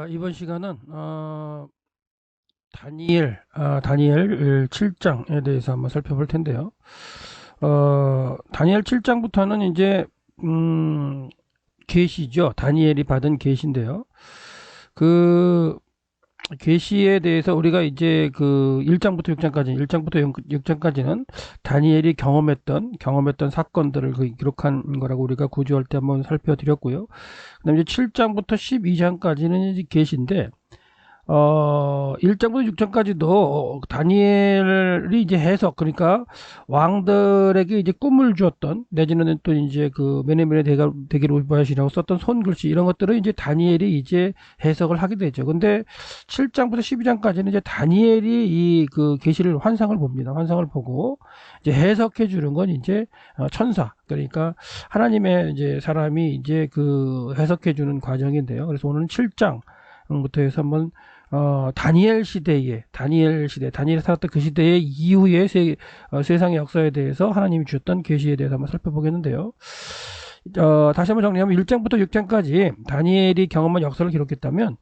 이번 시간은 다니엘 7장에 대해서 한번 살펴볼 텐데요. 다니엘 7장부터는 이제 계시죠. 다니엘이 받은 계시인데요. 그 계시에 대해서 우리가 이제 그 1장부터 6장까지, 1장부터 6장까지는 다니엘이 경험했던 사건들을 기록한 거라고 우리가 구조할 때 한번 살펴드렸고요. 그다음에 이제 7장부터 12장까지는 이제 계시인데 1장부터 6장까지도 다니엘이 이제 해석, 그러니까 왕들에게 이제 꿈을 주었던, 내지는 또 이제 그 메네메네 대계를 우바야시라고 썼던 손글씨, 이런 것들을 이제 다니엘이 이제 해석을 하게 되죠. 근데 7장부터 12장까지는 이제 다니엘이 이 그 계시를 환상을 봅니다. 환상을 보고 이제 해석해 주는 건 이제 천사, 그러니까 하나님의 이제 사람이 이제 그 해석해 주는 과정인데요. 그래서 오늘은 7장부터 해서 한번 다니엘이 살았던 그 시대의 이후의 세상의 역사에 대해서 하나님이 주셨던 계시에 대해서 한번 살펴보겠는데요. 다시 한번 정리하면 1장부터 6장까지 다니엘이 경험한 역사를 기록했다면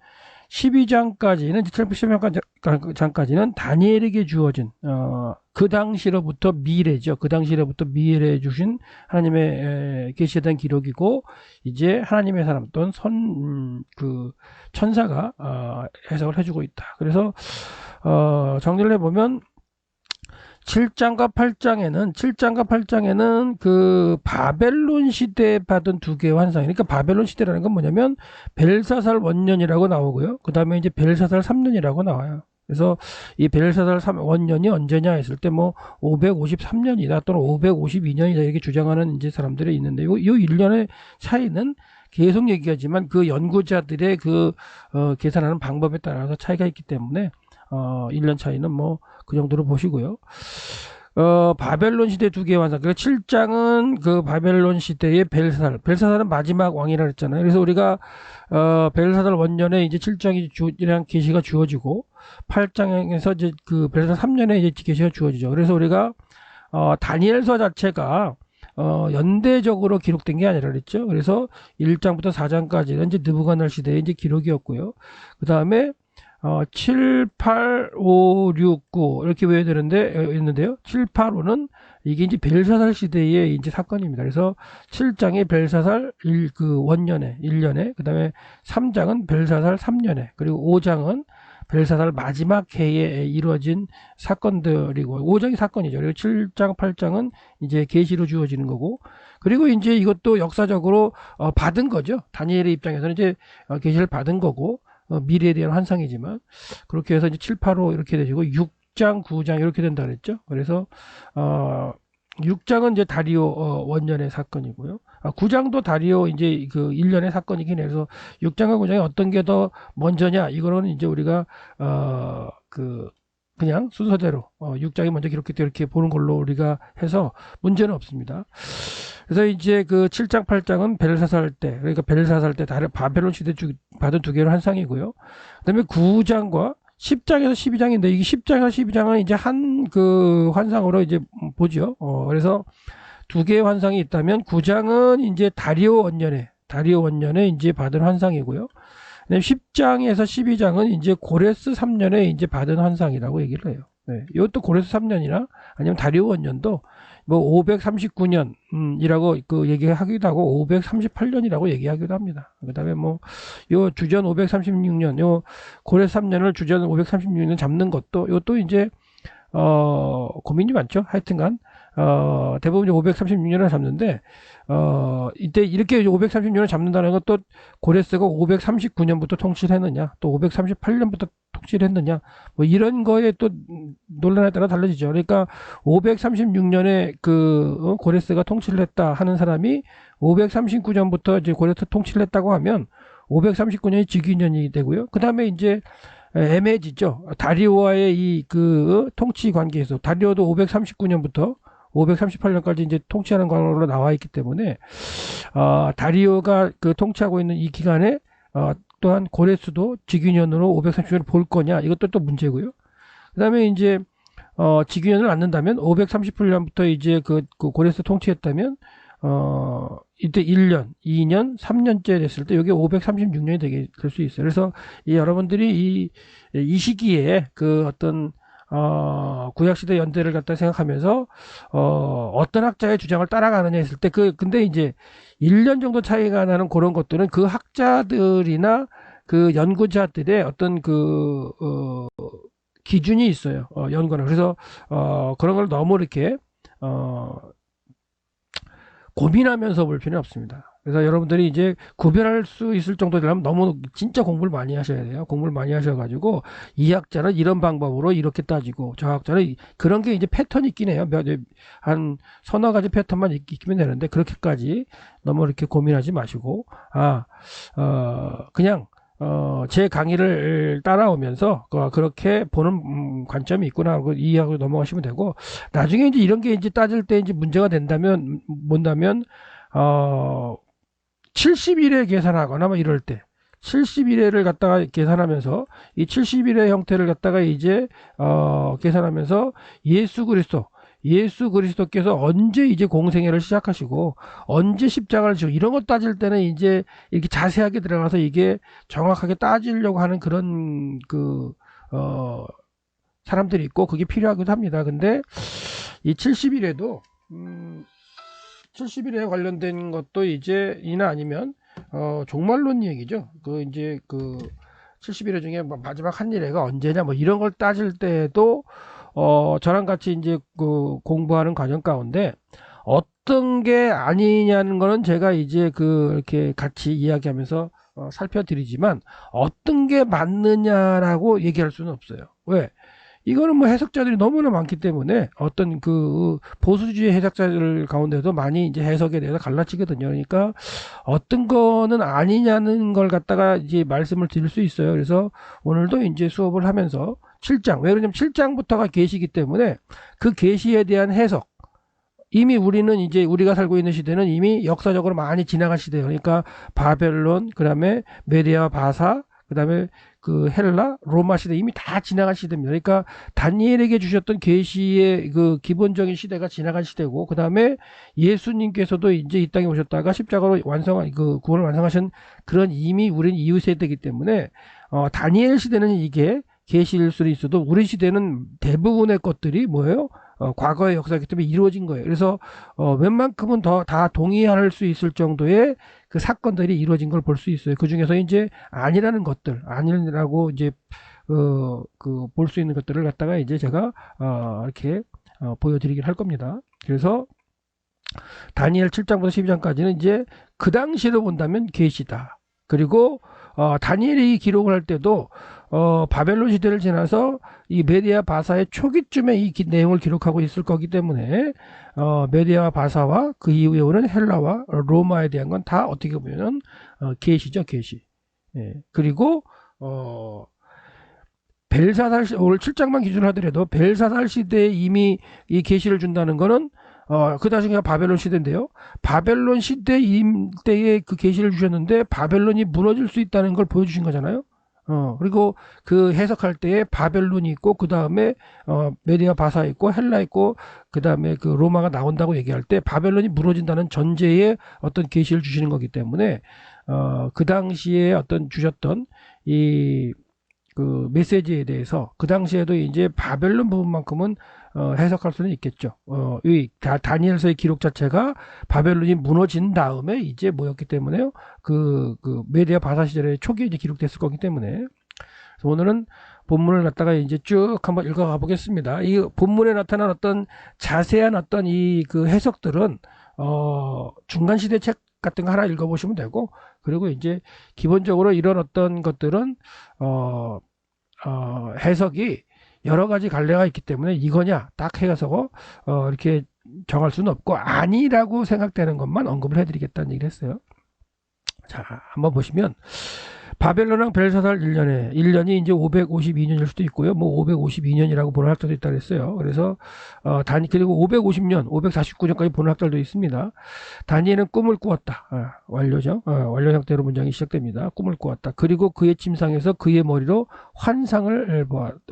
12장까지는, 12장까지는 다니엘에게 주어진 그 당시로부터 미래죠. 그 당시로부터 미래에 주신 하나님의 계시에 대한 기록이고, 이제 하나님의 사람 또는 그 천사가 해석을 해주고 있다. 그래서 정리를 해보면 7장과 8장에는 그 바벨론 시대에 받은 두 개의 환상. 그러니까 바벨론 시대라는 건 뭐냐면 벨사살 원년이라고 나오고요. 그 다음에 이제 벨사살 3년이라고 나와요. 그래서 이 벨사살 원년이 언제냐 했을 때 뭐 553년이다 또는 552년이다 이렇게 주장하는 이제 사람들이 있는데, 요 1년의 차이는 계속 얘기하지만 그 연구자들의 그 계산하는 방법에 따라서 차이가 있기 때문에 1년 차이는 뭐 그 정도로 보시고요. 바벨론 시대 두 개의 환상. 그래서 7장은 그 바벨론 시대의 벨사살은 마지막 왕이라 그랬잖아요. 그래서 우리가 벨사살 원년에 이제 7장이랑 계시가 주어지고, 8장에서 이제 그 벨사살 3년에 이제 계시가 주어지죠. 그래서 우리가 다니엘서 자체가 연대적으로 기록된 게 아니라 그랬죠. 그래서 1장부터 4장까지는 이제 느부갓네살 시대의 이제 기록이었고요. 그 다음에 7, 8, 5, 6, 9 이렇게 외워야 되는데 있는데요. 7, 8, 5는 이게 이제 벨사살 시대의 이제 사건입니다. 그래서 7장이 벨사살 그 원년에 1년에, 그다음에 3장은 벨사살 3년에, 그리고 5장은 벨사살 마지막 해에 이루어진 사건들이고, 5장이 사건이죠. 그리고 7장, 8장은 이제 계시로 주어지는 거고, 그리고 이제 이것도 역사적으로 받은 거죠. 다니엘의 입장에서는 이제 계시를 받은 거고, 미래에 대한 환상이지만, 그렇게 해서 이제 7, 8, 5 이렇게 되시고 6장, 9장 이렇게 된다 그랬죠. 그래서 6장은 이제 다리오 원년의 사건이고요. 9장도 다리오 이제 그 1년의 사건이긴 해서 6장과 9장이 어떤 게 더 먼저냐, 이거는 이제 우리가 그냥 순서대로 6장이 먼저 기록했다 이렇게 보는 걸로 우리가 해서 문제는 없습니다. 그래서 이제 그 7장, 8장은 벨사살 때, 그러니까 벨사살 때 다른 바벨론 시대 받은 두 개의 환상이고요. 그다음에 9장과 10장에서 12장인데, 이게 10장에서 12장은 이제 한 그 환상으로 이제 보죠. 그래서 두 개의 환상이 있다면 9장은 이제 다리오 원년에 이제 받은 환상이고요. 10장에서 12장은 이제 고레스 3년에 이제 받은 환상이라고 얘기를 해요. 네, 이것도 고레스 3년이나 아니면 다리오 원년도 뭐 539년이라고 그 얘기하기도 하고 538년이라고 얘기하기도 합니다. 그다음에 뭐 요 주전 536년, 요 고레스 3년을 주전 536년 잡는 것도, 이것도 이제 고민이 많죠. 하여튼간 대부분 536년을 잡는데, 이때 이렇게 536년을 잡는다는 것도 고레스가 539년부터 통치를 했느냐, 또 538년부터 통치를 했느냐, 뭐 이런 거에 또 논란에 따라 달라지죠. 그러니까 536년에 그 고레스가 통치를 했다 하는 사람이 539년부터 이제 고레스 통치를 했다고 하면 539년이 즉위년이 되고요. 그 다음에 이제 애매해지죠. 다리오와의 이 그 통치 관계에서, 다리오도 539년부터 538년까지 이제 통치하는 관으로 나와 있기 때문에 다리오가 그 통치하고 있는 이 기간에 또한 고레스도 즉위년으로 530년을 볼 거냐, 이것도 또 문제고요. 그다음에 이제 즉위년을 않는다면 538년부터 이제 그 고레스 통치했다면 이때 1년, 2년, 3년째 됐을 때 이게 536년이 될 수 있어요. 그래서 여러분들이 이 시기에 그 어떤 구약시대 연대를 갖다 생각하면서 어떤 학자의 주장을 따라가느냐 했을 때 근데 이제 1년 정도 차이가 나는 그런 것들은 그 학자들이나 그 연구자들의 어떤 기준이 있어요. 연구는. 그래서 그런 걸 너무 이렇게 고민하면서 볼 필요는 없습니다. 그래서 여러분들이 이제 구별할 수 있을 정도 되려면 너무 진짜 공부를 많이 하셔야 돼요. 공부를 많이 하셔가지고 이 학자는 이런 방법으로 이렇게 따지고 저 학자는 그런 게 이제 패턴이 있긴 해요. 한 서너 가지 패턴만 익히면 되는데 그렇게까지 너무 이렇게 고민하지 마시고 그냥 제 강의를 따라오면서 그렇게 보는 관점이 있구나 하고 이해하고 넘어가시면 되고 나중에 이제 이런 게 이제 따질 때 이제 문제가 된다면 뭔다면 70일에 계산하거나 뭐 이럴 때 70일에를 갖다가 계산하면서 이 70일의 형태를 갖다가 이제 계산하면서 예수 그리스도께서 언제 이제 공생애를 시작하시고 언제 십자가를 지고 이런 거 따질 때는 이제 이렇게 자세하게 들어가서 이게 정확하게 따지려고 하는 그런 사람들이 있고 그게 필요하기도 합니다. 근데 이 70일에도 70일에 관련된 것도 이제 이나 아니면 종말론 얘기죠. 이제 70일회 중에 마지막 한 일회가 언제냐 뭐 이런 걸 따질 때도 저랑 같이 이제 공부하는 과정 가운데 어떤 게 아니냐는 거는 제가 이제 이렇게 같이 이야기하면서 살펴드리지만 어떤 게 맞느냐라고 얘기할 수는 없어요. 왜? 이거는 뭐 해석자들이 너무나 많기 때문에 어떤 보수주의 해석자들 가운데도 많이 이제 해석에 대해서 갈라치거든요. 그러니까 어떤 거는 아니냐는 걸 갖다가 이제 말씀을 드릴 수 있어요. 그래서 오늘도 이제 수업을 하면서 7장, 왜 그러냐면 7장부터가 계시이기 때문에 그 계시에 대한 해석, 이미 우리가 살고 있는 시대는 이미 역사적으로 많이 지나간 시대예요. 그러니까 바벨론, 그 다음에 메디아 바사, 그 다음에 헬라, 로마 시대 이미 다 지나간 시대입니다. 그러니까 다니엘에게 주셨던 계시의 기본적인 시대가 지나간 시대고, 그 다음에 예수님께서도 이제 이 땅에 오셨다가 십자가로 완성한 구원을 완성하신 그런 이미 우리는 이후 세대이기 때문에 다니엘 시대는 이게 계시일 수도 있어도 우리 시대는 대부분의 것들이 뭐예요? 과거의 역사이기 때문에 이루어진 거예요. 그래서 웬만큼은 더 다 동의할 수 있을 정도의 그 사건들이 이루어진 걸 볼 수 있어요. 그 중에서 이제 아니라는 것들, 아니라고 이제 볼 수 있는 것들을 갖다가 이제 제가 이렇게 보여드리긴 할 겁니다. 그래서 다니엘 7장부터 12장까지는 이제 그 당시로 본다면 계시다. 그리고 다니엘이 기록을 할 때도 바벨론 시대를 지나서 이 메디아 바사의 초기쯤에 이 내용을 기록하고 있을 거기 때문에 메디아 바사와 그 이후에 오는 헬라와 로마에 대한 건 다 어떻게 보면 계시죠, 계시. 예. 그리고 벨사살 오늘 7장만 기준으로 하더라도 벨사살 시대에 이미 이 계시를 준다는 거는 그 다시가 바벨론 시대인데요. 바벨론 시대 때에 그 계시를 주셨는데 바벨론이 무너질 수 있다는 걸 보여주신 거잖아요. 그리고 해석할 때에 바벨론이 있고 그 다음에 메디아 바사 있고 헬라 있고 그 다음에 로마가 나온다고 얘기할 때 바벨론이 무너진다는 전제의 어떤 계시를 주시는 거기 때문에 그 당시에 어떤 주셨던 메시지에 대해서 그 당시에도 이제 바벨론 부분만큼은 해석할 수는 있겠죠. 다니엘서의 기록 자체가 바벨론이 무너진 다음에 이제 뭐였기 때문에요. 메디아 바사 시절의 초기에 이제 기록됐을 거기 때문에. 그래서 오늘은 본문을 갖다가 이제 쭉 한번 읽어가 보겠습니다. 이 본문에 나타난 어떤 자세한 어떤 해석들은 중간 시대 책 같은 거 하나 읽어보시면 되고, 그리고 이제 기본적으로 이런 어떤 것들은 해석이 여러 가지 갈래가 있기 때문에 이거냐 딱 해서 이렇게 정할 수는 없고 아니라고 생각되는 것만 언급을 해드리겠다는 얘기를 했어요. 자, 한번 보시면 바벨론왕 벨사살 1년이 이제 552년일 수도 있고요. 뭐 552년이라고 보는 학자도 있다 그랬어요. 그래서 그리고 550년, 549년까지 보는 학자도 있습니다. 다니엘은 꿈을 꾸었다. 완료죠. 완료 형태로 문장이 시작됩니다. 꿈을 꾸었다. 그리고 그의 침상에서 그의 머리로 환상을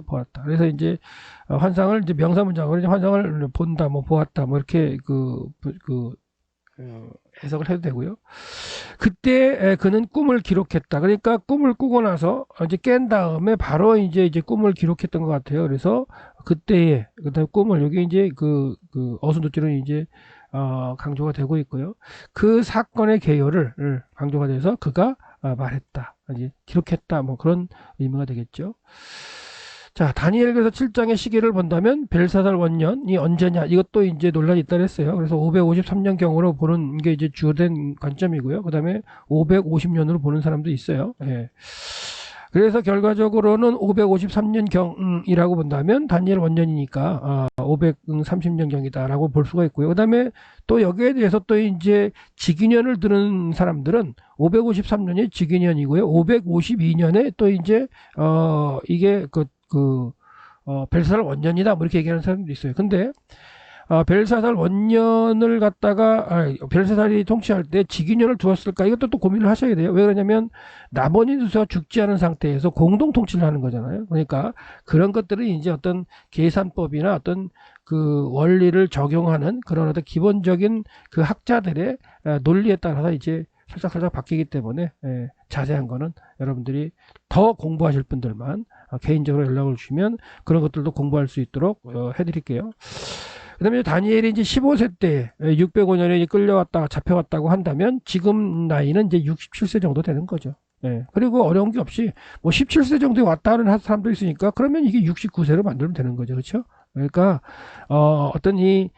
보았다. 그래서 이제 환상을 이제 명사 문장으로 이제 환상을 본다, 뭐 보았다, 뭐 이렇게 해석을 해도 되고요. 그때 그는 꿈을 기록했다. 그러니까 꿈을 꾸고 나서 이제 깬 다음에 바로 이제 꿈을 기록했던 것 같아요. 그래서 그때의 그다음 꿈을 여기 이제 그 어순도줄은 이제 강조가 되고 있고요. 그 사건의 개요를 강조가 돼서 그가 말했다, 이제 기록했다, 뭐 그런 의미가 되겠죠. 자, 다니엘 그래서 7장의 시기를 본다면 벨사살 원년이 언제냐, 이것도 이제 논란이 있다 그랬어요. 그래서 553년경으로 보는 게 이제 주된 관점이고요. 그 다음에 550년으로 보는 사람도 있어요. 예. 그래서 결과적으로는 553년경이라고 본다면 다니엘 원년이니까 530년경이다라고 볼 수가 있고요. 그 다음에 또 여기에 대해서 또 이제 직위년을 드는 사람들은 553년이 직위년이고요. 552년에 또 이제 이게 벨사살 원년이다, 뭐 이렇게 얘기하는 사람도 있어요. 근데 벨사살 원년을 갖다가 벨사살이 통치할 때 직위년을 두었을까, 이것도 또 고민을 하셔야 돼요. 왜 그러냐면 나머지수가 죽지 않은 상태에서 공동 통치를 하는 거잖아요. 그러니까 그런 것들은 이제 어떤 계산법이나 어떤 그 원리를 적용하는 그런 어떤 기본적인 그 학자들의 논리에 따라서 이제 살짝 바뀌기 때문에 자세한 거는 여러분들이 더 공부하실 분들만 개인적으로 연락을 주시면 그런 것들도 공부할 수 있도록 해드릴게요. 그 다음에 다니엘이 이제 15세 때 605년에 끌려왔다가 잡혀갔다고 한다면 지금 나이는 이제 67세 정도 되는 거죠. 예. 그리고 어려운 게 없이 뭐 17세 정도에 왔다는 사람도 있으니까 그러면 이게 69세로 만들면 되는 거죠. 그렇죠? 그러니까 어떤 이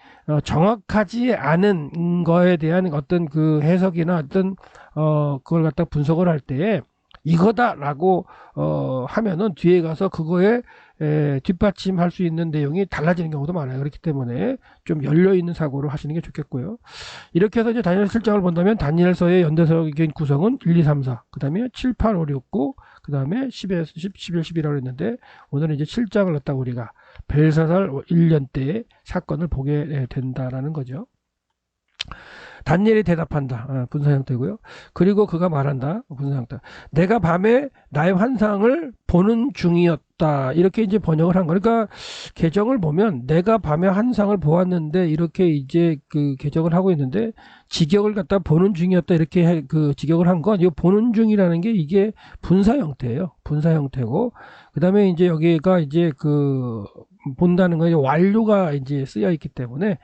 정확하지 않은 거에 대한 어떤 그 해석이나 어떤 그걸 갖다 분석을 할 때에 이거다라고 하면은 뒤에 가서 그거에 뒷받침할 수 있는 내용이 달라지는 경우도 많아요. 그렇기 때문에 좀 열려있는 사고를 하시는 게 좋겠고요. 이렇게 해서 이제 다니엘 7장을 본다면 다니엘서의 연대석의 구성은 1, 2, 3, 4, 그 다음에 7, 8, 5, 6, 9, 그 다음에 10, 11, 12라고 했는데 오늘은 이제 7장을 갖다가 우리가 벨사살 1년 때의 사건을 보게 된다라는 거죠. 다니엘이 대답한다. 분사 형태고요. 그리고 그가 말한다. 분사 형태. 내가 밤에 나의 환상을 보는 중이었다. 이렇게 이제 번역을 한 거. 그러니까 개정을 보면 내가 밤에 환상을 보았는데 이렇게 이제 그 개정을 하고 있는데 직역을 갖다 보는 중이었다. 이렇게 그 직역을 한 건 이 보는 중이라는 게 이게 분사 형태예요. 분사 형태고 그다음에 이제 여기가 이제 그 본다는 거 완료가 이제 쓰여 있기 때문에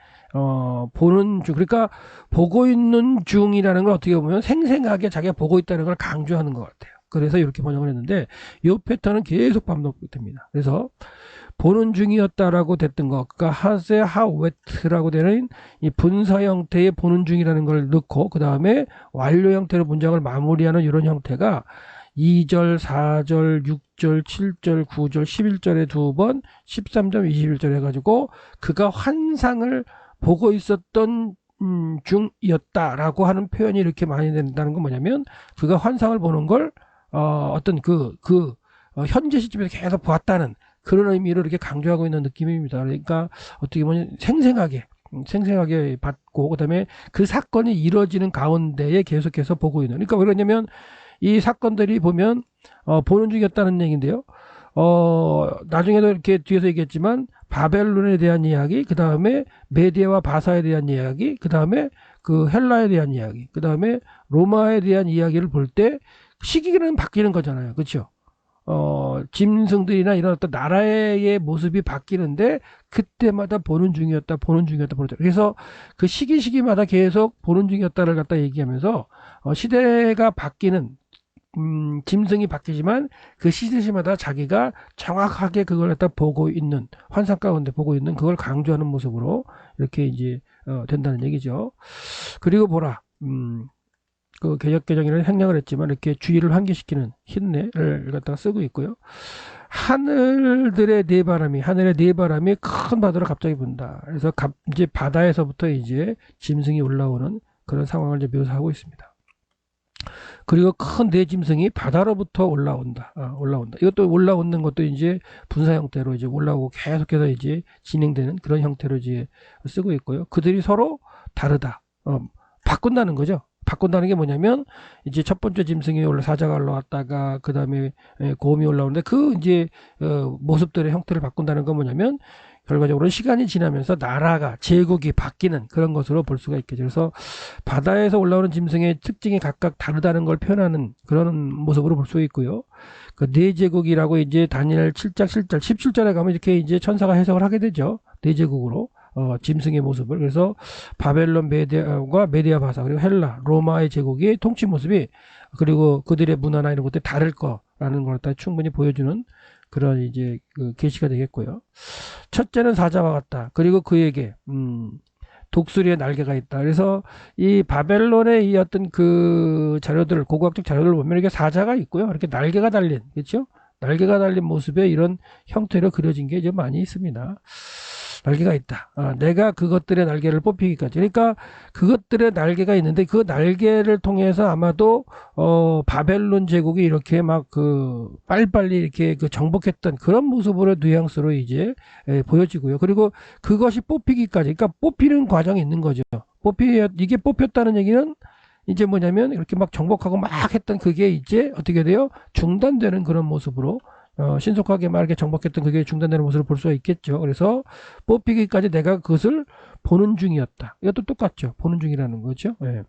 보는 중, 그러니까 보고 있는 중이라는 걸 어떻게 보면 생생하게 자기가 보고 있다는 걸 강조하는 것 같아요. 그래서 이렇게 번역을 했는데 이 패턴은 계속 반복됩니다. 그래서 보는 중이었다라고 됐던 거, 그러니까 하세 하웨트라고 되는 이 분사 형태의 보는 중이라는 걸 넣고 그 다음에 완료 형태로 문장을 마무리하는 이런 형태가 2절, 4절, 6절, 7절, 9절, 11절에 두 번, 13절, 21절 해가지고 그가 환상을 보고 있었던 중이었다라고 하는 표현이 이렇게 많이 된다는 건 뭐냐면 그가 환상을 보는 걸 어떤 현재 시점에서 계속 보았다는 그런 의미로 이렇게 강조하고 있는 느낌입니다. 그러니까 어떻게 보면 생생하게 봤고 그다음에 그 사건이 이루어지는 가운데에 계속해서 보고 있는. 그러니까 왜 그러냐면 이 사건들이 보면 보는 중이었다는 얘기인데요. 나중에도 이렇게 뒤에서 얘기했지만 바벨론에 대한 이야기, 그 다음에 메디아와 바사에 대한 이야기, 그 다음에 그 헬라에 대한 이야기, 그 다음에 로마에 대한 이야기를 볼 때 시기는 바뀌는 거잖아요. 그렇죠? 짐승들이나 이런 어떤 나라의 모습이 바뀌는데 그때마다 보는 중이었다. 그래서 그 시기마다 계속 보는 중이었다를 갖다 얘기하면서 시대가 바뀌는 짐승이 바뀌지만 그 시대마다 자기가 정확하게 그걸 갖다 보고 있는 환상 가운데 보고 있는 그걸 강조하는 모습으로 이렇게 이제 된다는 얘기죠. 그리고 보라, 그 개혁개정이라는 생략을 했지만 이렇게 주의를 환기시키는 흰내를 갖다가 쓰고 있고요. 하늘의 네 바람이 큰 바다로 갑자기 분다. 그래서 이제 바다에서부터 이제 짐승이 올라오는 그런 상황을 이제 묘사하고 있습니다. 그리고 큰 네 짐승이 바다로부터 올라온다. 이것도 올라오는 것도 이제 분사 형태로 이제 올라오고 계속해서 이제 진행되는 그런 형태로 이제 쓰고 있고요. 그들이 서로 다르다. 바꾼다는 거죠. 바꾼다는 게 뭐냐면 이제 첫 번째 짐승이 사자가 올라왔다가 그 다음에 곰이 올라오는데 그 이제 모습들의 형태를 바꾼다는 건 뭐냐면 결과적으로 시간이 지나면서 나라가 제국이 바뀌는 그런 것으로 볼 수가 있겠죠. 그래서 바다에서 올라오는 짐승의 특징이 각각 다르다는 걸 표현하는 그런 모습으로 볼 수 있고요. 그 네 제국이라고 이제 다니엘 7장 7절 17절에 가면 이렇게 이제 천사가 해석을 하게 되죠. 네 제국으로 짐승의 모습을. 그래서 바벨론, 메디아와 메디아 바사, 그리고 헬라, 로마의 제국의 통치 모습이, 그리고 그들의 문화나 이런 것들이 다를 거라는 걸 다 충분히 보여주는 그런 이제 그 계시가 되겠고요. 첫째는 사자와 같다. 그리고 그에게 독수리의 날개가 있다. 그래서 이 바벨론의 이 어떤 그 자료들, 고고학적 자료들 보면 이렇게 사자가 있고요. 이렇게 날개가 달린, 그렇죠? 날개가 달린 모습의 이런 형태로 그려진 게 좀 많이 있습니다. 날개가 있다. 내가 그것들의 날개를 뽑히기까지. 그러니까 그것들의 날개가 있는데 그 날개를 통해서 아마도 바벨론 제국이 이렇게 막 그 빨리빨리 이렇게 그 정복했던 그런 모습으로 뉘앙스로 이제 보여지고요. 그리고 그것이 뽑히기까지. 그러니까 뽑히는 과정이 있는 거죠. 이게 뽑혔다는 얘기는 이제 뭐냐면 이렇게 막 정복하고 막 했던 그게 이제 어떻게 돼요? 중단되는 그런 모습으로 신속하게 막 이렇게 정복했던 그게 중단되는 모습을 볼 수가 있겠죠. 그래서 뽑히기까지 내가 그것을 보는 중이었다. 이것도 똑같죠. 보는 중이라는 거죠. 예.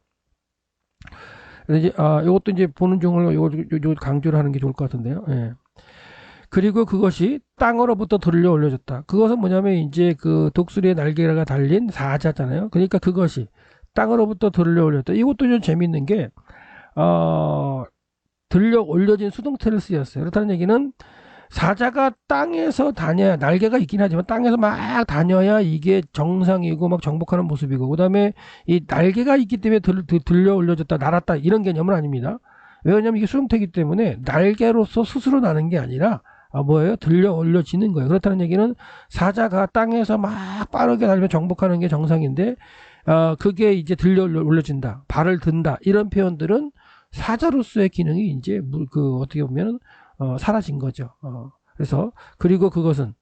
이제 이것도 이제 보는 중을 요 강조를 하는 게 좋을 것 같은데요. 예. 그리고 그것이 땅으로부터 들려 올려졌다. 그것은 뭐냐면 이제 그 독수리의 날개가 달린 사자잖아요. 그러니까 그것이 땅으로부터 들려 올렸다. 이것도 좀 재밌는 게 들려 올려진 수동태를 쓰였어요. 그렇다는 얘기는 사자가 땅에서 다녀야, 날개가 있긴 하지만 땅에서 막 다녀야 이게 정상이고 막 정복하는 모습이고, 그 다음에 이 날개가 있기 때문에 들려 올려졌다, 날았다, 이런 개념은 아닙니다. 왜냐면 이게 수동태이기 때문에 날개로서 스스로 나는 게 아니라 뭐예요? 들려 올려지는 거예요. 그렇다는 얘기는 사자가 땅에서 막 빠르게 달리며 정복하는 게 정상인데 그게 이제 들려 올려진다, 발을 든다, 이런 표현들은 사자로서의 기능이 이제 그 어떻게 보면 사라진 거죠. 그래서 그리고 그것은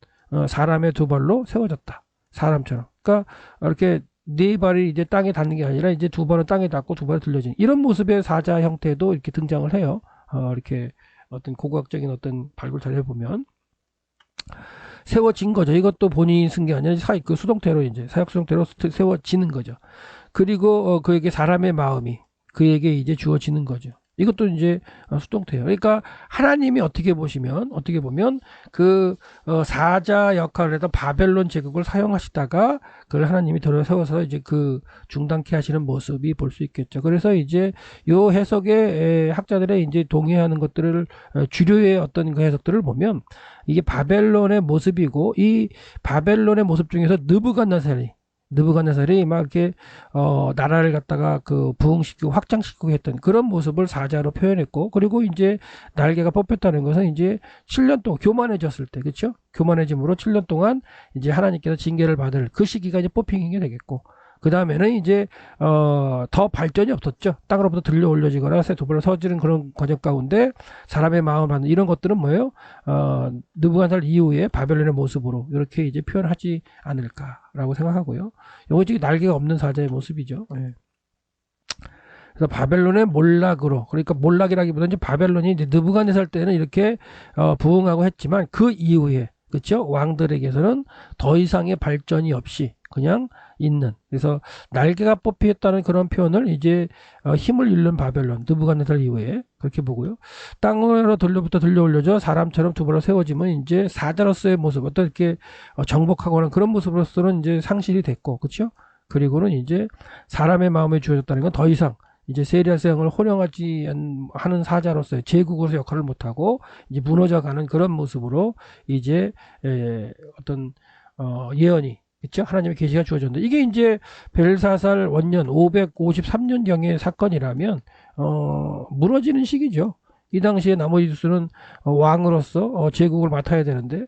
사람의 두 발로 세워졌다. 사람처럼. 그러니까 이렇게 네 발이 이제 땅에 닿는 게 아니라 이제 두 발은 땅에 닿고 두 발은 들려진 이런 모습의 사자 형태도 이렇게 등장을 해요. 이렇게 어떤 고고학적인 어떤 발굴 자료를 보면 세워진 거죠. 이것도 본인이 쓴 게 아니라 그 수동태로 이제 사역 수동태로 세워지는 거죠. 그리고 그에게 사람의 마음이 그에게 이제 주어지는 거죠. 이것도 이제 수동태예요. 그러니까 하나님이 어떻게 보면 그 사자 역할을 해서 바벨론 제국을 사용하시다가 그걸 하나님이 들어 세워서 이제 그 중단케 하시는 모습이 볼 수 있겠죠. 그래서 이제 요 해석의 학자들의 이제 동의하는 것들을 주류의 어떤 그 해석들을 보면 이게 바벨론의 모습이고, 이 바벨론의 모습 중에서 느부갓네살이 막 이렇게 나라를 갖다가 그 부흥시키고 확장시키고 했던 그런 모습을 사자로 표현했고, 그리고 이제 날개가 뽑혔다는 것은 이제 7년 동안 교만해졌을 때, 그렇죠? 교만해짐으로 7년 동안 이제 하나님께서 징계를 받을 그 시기가 이제 뽑힌 게 되겠고, 그 다음에는 이제 더 발전이 없었죠. 땅으로부터 들려 올려지거나 새 도발로 서지는 그런 과정 가운데 사람의 마음을 받는 이런 것들은 뭐예요? 느부갓네살 이후에 바벨론의 모습으로 이렇게 이제 표현하지 않을까라고 생각하고요. 이거 지금 날개가 없는 사자의 모습이죠. 예. 그래서 바벨론의 몰락으로, 그러니까 몰락이라기보다는 이제 바벨론이 이제 느부갓네살 때는 이렇게 부흥하고 했지만 그 이후에, 그렇죠? 왕들에게서는 더 이상의 발전이 없이 그냥 있는, 그래서 날개가 뽑혔다는 그런 표현을 이제 힘을 잃는 바벨론, 느부갓네살 이후에 그렇게 보고요. 땅으로 들려 올려져 사람처럼 두 발로 세워지면 이제 사자로서의 모습, 어떤 이렇게 정복하거나 그런 모습으로서는 이제 상실이 됐고, 그렇죠? 그리고는 이제 사람의 마음에 주어졌다는 건 더 이상 이제 세리아성을 호령하지 하는 사자로서의 제국으로서 역할을 못하고 이제 무너져가는 그런 모습으로 이제 어떤 예언이, 그렇죠? 하나님의 계시가 주어졌는데, 이게 이제 벨사살 원년 553년경의 사건이라면 무너지는 시기죠. 이 당시에 나머지수는 왕으로서 제국을 맡아야 되는데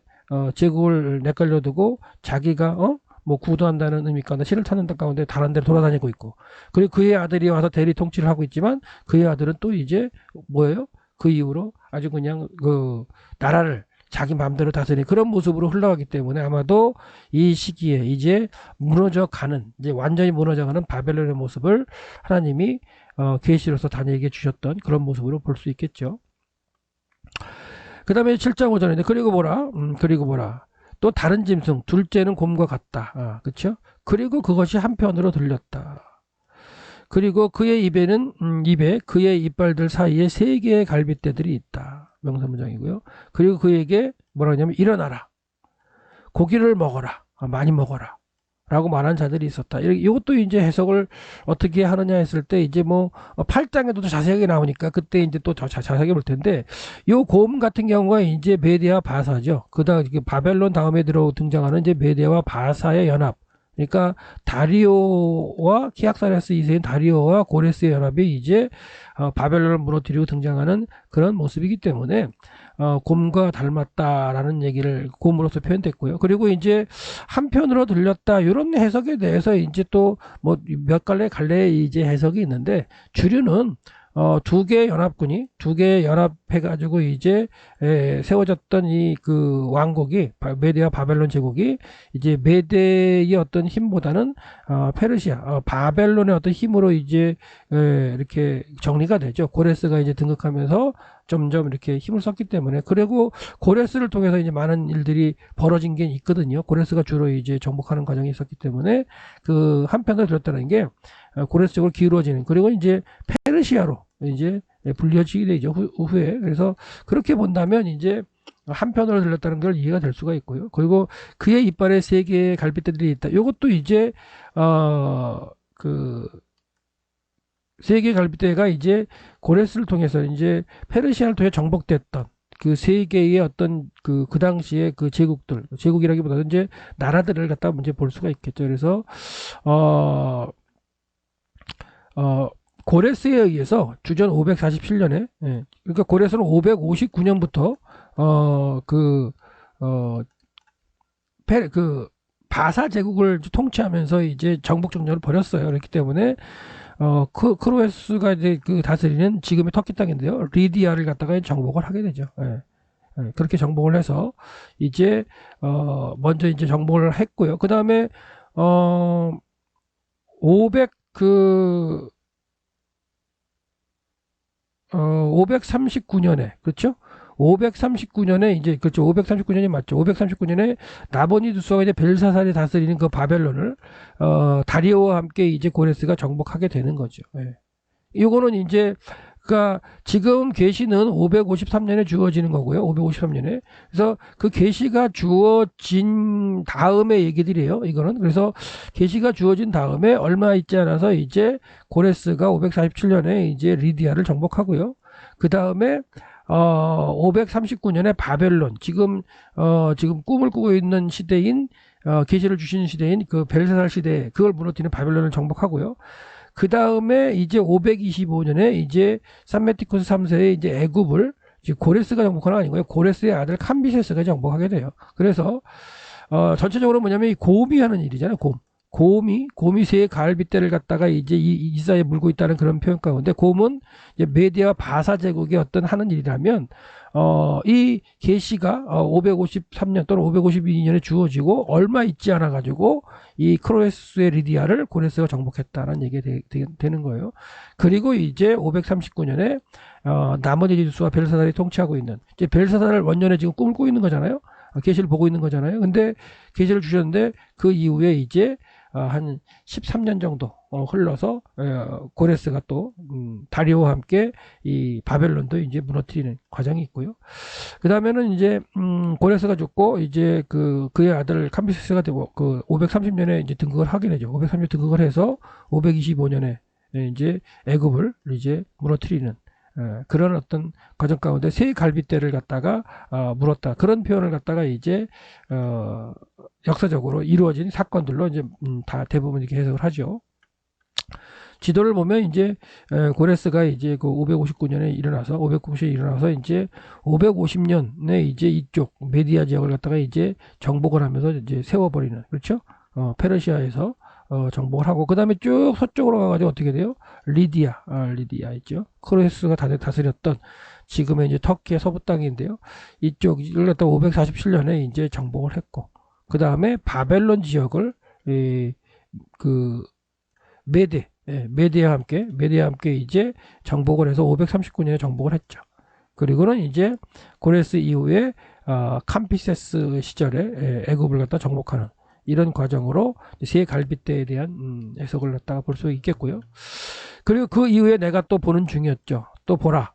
제국을 내깔려두고 자기가 뭐 구도한다는 의미 가운데 신을 찾는 가운데 다른 데로 돌아다니고 있고, 그리고 그의 아들이 와서 대리 통치를 하고 있지만 그의 아들은 또 이제 뭐예요? 그 이후로 아주 그냥 그 나라를 자기 마음대로 다스리는 그런 모습으로 흘러가기 때문에 아마도 이 시기에 이제 이제 완전히 무너져가는 바벨론의 모습을 하나님이 계시로서 다니엘에게 주셨던 그런 모습으로 볼 수 있겠죠. 그 다음에 7장 5절인데 그리고 보라 또 다른 짐승, 둘째는 곰과 같다. 그쵸? 그리고 그것이 한편으로 들렸다. 그리고 그의 입에 그의 이빨들 사이에 세 개의 갈빗대들이 있다. 명사문장이고요. 그리고 그에게 뭐라 하냐면 일어나라. 고기를 먹어라. 많이 먹어라. 라고 말한 자들이 있었다. 이것도 이제 해석을 어떻게 하느냐 했을 때 이제 뭐 8장에도 자세하게 나오니까 그때 이제 또 자세하게 볼 텐데, 요 곰 같은 경우가 이제 메대와 바사죠. 그다음 바벨론 다음에 등장하는 이제 메대와 바사의 연합. 그러니까 다리오와 키악사레스 2세인 다리오와 고레스의 연합이 이제 바벨론을 무너뜨리고 등장하는 그런 모습이기 때문에 곰과 닮았다라는 얘기를 곰으로서 표현됐고요. 그리고 이제 한편으로 들렸다 이런 해석에 대해서 이제 또 뭐 몇 갈래의 이제 해석이 있는데, 주류는 두 개의 연합군이 두 개 연합해가지고 이제 세워졌던 이 그 왕국이 메대와 바벨론 제국이 이제 메대의 어떤 힘보다는 페르시아 바벨론의 어떤 힘으로 이제 이렇게 정리가 되죠. 고레스가 이제 등극하면서 점점 이렇게 힘을 썼기 때문에, 그리고 고레스를 통해서 이제 많은 일들이 벌어진 게 있거든요. 고레스가 주로 이제 정복하는 과정이 있었기 때문에 그 한편으로 들었다는 게 고레스 쪽으로 기울어지는, 그리고 이제 페르시아로 이제 불려지게 되죠. 후에. 그래서 그렇게 본다면 이제 한편으로 들렸다는 걸 이해가 될 수가 있고요. 그리고 그의 이빨에 세 개의 갈빗대들이 있다. 이것도 이제 그 세 개의 갈빗대가 이제 고레스를 통해서 이제 페르시아를 통해 정복됐던 그 세 개의 어떤 그 당시에 그 제국이라기보다는 이제 나라들을 갖다 문제 볼 수가 있겠죠. 그래서 고레스에 의해서 주전 547년에, 그러니까 고레스는 559년부터 바사 제국을 통치하면서 이제 정복 정전을 벌였어요. 그렇기 때문에 크로에스가 이제 그 다스리는 지금의 터키 땅인데요, 리디아를 갖다가 정복을 하게 되죠. 그렇게 정복을 해서 이제 먼저 이제 정복을 했고요. 그 다음에 539년에, 그렇죠? 539년에 이제, 그렇죠. 539년이 맞죠. 539년에 나보니두스가 이제 벨사살이 다스리는 그 바벨론을 다리오와 함께 이제 고레스가 정복하게 되는 거죠. 이거는 이제 그러니까 지금 계시는 553년에 주어지는 거고요. 553년에. 그래서 그 계시가 주어진 다음의 얘기들이에요. 이거는. 그래서 계시가 주어진 다음에 얼마 있지 않아서 이제 고레스가 547년에 이제 리디아를 정복하고요. 그 다음에 539년에 바벨론, 지금 꿈을 꾸고 있는 시대인, 계시를 주신 시대인 그 벨사살 시대, 그걸 무너뜨리는 바벨론을 정복하고요. 그 다음에 이제 525년에 이제 삼메티코스 3세의 이제 애굽을 고레스가 정복하는 거 아니고요. 고레스의 아들 캄비세스가 정복하게 돼요. 그래서 전체적으로 뭐냐면 이 곰이 하는 일이잖아요. 곰이 새 갈빗대를 갖다가 이제 이사에 물고 있다는 그런 표현 가운데, 곰은 이제 메디아와 바사 제국의 어떤 하는 일이라면, 이 계시가 553년 또는 552년에 주어지고 얼마 있지 않아 가지고 이 크로에스의 리디아를 고레스가 정복했다는 얘기가 되는 거예요. 그리고 이제 539년에 나머지두스와 벨사살이 통치하고 있는, 이제 벨사살 원년에 지금 꿈을 꾸고 있는 거잖아요. 계시를 보고 있는 거잖아요. 근데 계시를 주셨는데 그 이후에 이제 한 13년 정도 흘러서 고레스가 또 다리오와 함께 이 바벨론도 이제 무너뜨리는 과정이 있고요. 그 다음에는 이제 고레스가 죽고 이제 그의 아들 캄비세스가 되고 530년에 이제 등극을 하게 되죠. 530년 등극을 해서 525년에 이제 애굽을 이제 무너뜨리는 그런 어떤 과정 가운데 새 갈빗대를 갖다가 물었다, 그런 표현을 갖다가 이제 역사적으로 이루어진 사건들로 이제 다 대부분 이렇게 해석을 하죠. 지도를 보면 이제 고레스가 이제 그 559년에 일어나서 590년에 일어나서 이제 550년에 이제 이쪽 메디아 지역을 갖다가 이제 정복을 하면서 이제 세워버리는, 그렇죠? 페르시아에서 정복을 하고, 그 다음에 쭉 서쪽으로 가가지고 어떻게 돼요? 리디아 있죠. 크로에스가 다스렸던 지금의 이제 터키의 서부 땅인데요. 이쪽을 갖다 547년에 이제 정복을 했고, 그 다음에 바벨론 지역을 메디아와 함께 이제 정복을 해서 539년에 정복을 했죠. 그리고는 이제 고레스 이후에 캄피세스 시절에 애굽을 갖다 정복하는 이런 과정으로 새 갈빗대에 대한 해석을 갖다가 볼 수 있겠고요. 그리고 그 이후에 내가 또 보는 중이었죠. 또 보라.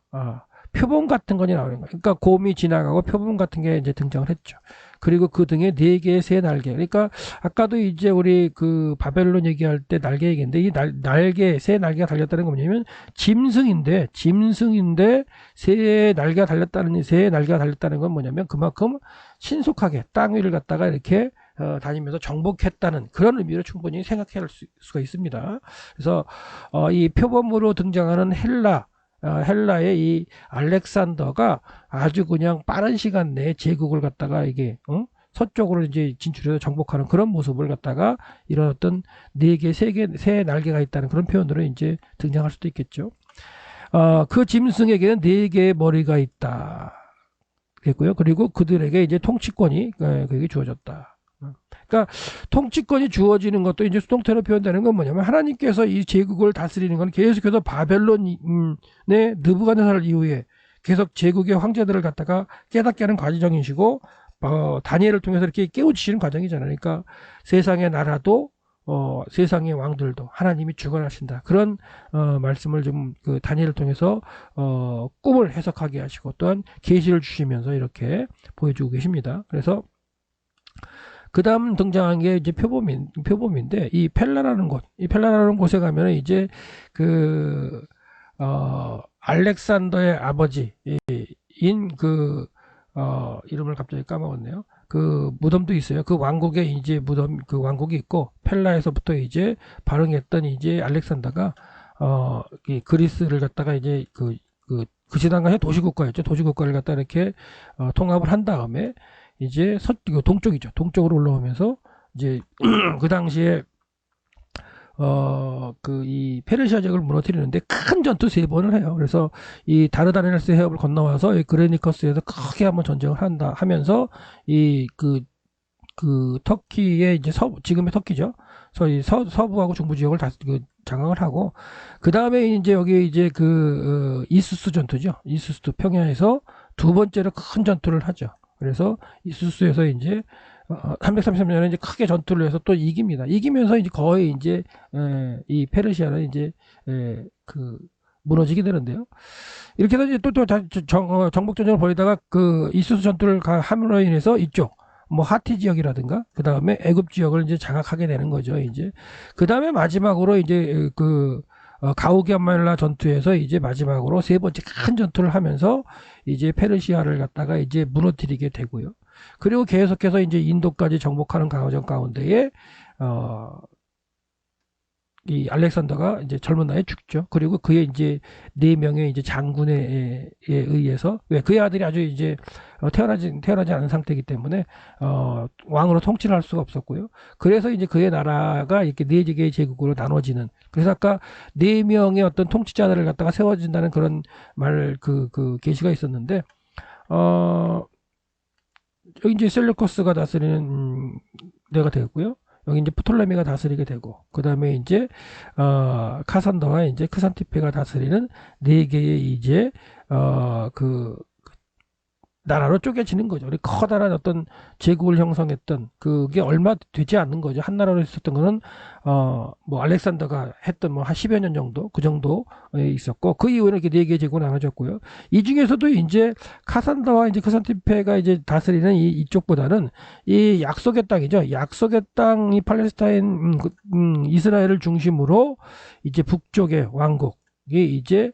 표범 같은 거니 나오는 거예요. 그러니까 곰이 지나가고 표범 같은 게 이제 등장을 했죠. 그리고 그 등에 네 개의 새 날개. 그러니까 아까도 이제 우리 그 바벨론 얘기할 때 날개 얘기인데 이 날개, 새 날개가 달렸다는 건 뭐냐면 짐승인데 새 날개가 달렸다는 건 뭐냐면 그만큼 신속하게 땅 위를 갖다가 이렇게 다니면서 정복했다는 그런 의미로 충분히 생각할 수가 있습니다. 그래서 이 표범으로 등장하는 헬라의 이 알렉산더가 아주 그냥 빠른 시간 내에 제국을 갖다가 이게 서쪽으로 이제 진출해서 정복하는 그런 모습을 갖다가 이런 어떤 새 날개가 있다는 그런 표현으로 이제 등장할 수도 있겠죠. 그 짐승에게는 네 개의 머리가 있다. 겠고요. 그리고 그들에게 이제 통치권이 그게 주어졌다. 그러니까 통치권이 주어지는 것도 이제 수동태로 표현되는 건 뭐냐면 하나님께서 이 제국을 다스리는 건 계속해서 바벨론의 느부갓네살 이후에 계속 제국의 황제들을 갖다가 깨닫게 하는 과정이시고 다니엘을 통해서 이렇게 깨우치시는 과정이잖아요. 그러니까 세상의 나라도 세상의 왕들도 하나님이 주관하신다. 그런 말씀을 좀 그 다니엘을 통해서 꿈을 해석하게 하시고 또한 계시를 주시면서 이렇게 보여주고 계십니다. 그래서 그 다음 등장한 게 이제 표범인데, 이 펠라라는 곳에 가면은 이제 알렉산더의 아버지인 이름을 갑자기 까먹었네요. 그 무덤도 있어요. 그 왕국에 이제 그 왕국이 있고, 펠라에서부터 이제 발흥했던 이제 알렉산더가, 이 그리스를 갖다가 이제 그 시당간의 도시국가였죠. 도시국가를 갖다 이렇게, 통합을 한 다음에, 이제 동쪽이죠. 동쪽으로 올라오면서 이제 그 당시에 이 페르시아 제국을 무너뜨리는데 큰 전투 3번을 해요. 그래서 이 다르다네스 해협을 건너와서 이 그레니커스에서 크게 한번 전쟁을 하면서 터키의 이제 지금의 터키죠. 서부하고 중부 지역을 장악을 하고 그 다음에 이제 여기 이제 이수스 전투죠. 이수스 평야에서 두 번째로 큰 전투를 하죠. 그래서 이수스에서 이제 333년에 이제 크게 전투를 해서 또 이깁니다. 이기면서 이제 거의 이제 이 페르시아는 이제 무너지게 되는데요. 이렇게 해서 이제 또 정복 전쟁을 벌이다가 그 이수스 전투를 함으로 인해서 이쪽 뭐 하티 지역이라든가 그 다음에 애굽 지역을 이제 장악하게 되는 거죠. 이제 그 다음에 마지막으로 이제 가우기암말라 전투에서 이제 마지막으로 세 번째 큰 전투를 하면서 이제 페르시아를 갖다가 이제 무너뜨리게 되고요. 그리고 계속해서 이제 인도까지 정복하는 과정 가운데에 이 알렉산더가 이제 젊은 나이에 죽죠. 그리고 그의 이제 4명의 이제 장군에 의해서 왜 그의 아들이 아주 이제 태어나지 않은 상태이기 때문에 왕으로 통치를 할 수가 없었고요. 그래서 이제 그의 나라가 이렇게 4개의 제국으로 나눠지는. 그래서 아까 4명의 어떤 통치자들을 갖다가 세워진다는 그런 계시가 있었는데 여기 이제 셀루커스가 다스리는 데가 되었고요. 여기 이제 프톨레미가 다스리게 되고, 그 다음에 이제, 카산더와 이제 크산티페가 다스리는 4개의 이제, 나라로 쪼개지는 거죠. 우리 커다란 어떤 제국을 형성했던 그게 얼마 되지 않는 거죠. 한 나라로 있었던 거는 뭐 알렉산더가 했던 뭐 한 10여 년 정도 그 정도 있었고 그 이후에는 이렇게 4개의 제국으로 나눠졌고요. 이 중에서도 이제 카산더와 이제 크산티페가 이제 다스리는 이쪽보다는 이 약속의 땅이죠. 약속의 땅이 팔레스타인 이스라엘을 중심으로 이제 북쪽의 왕국 이제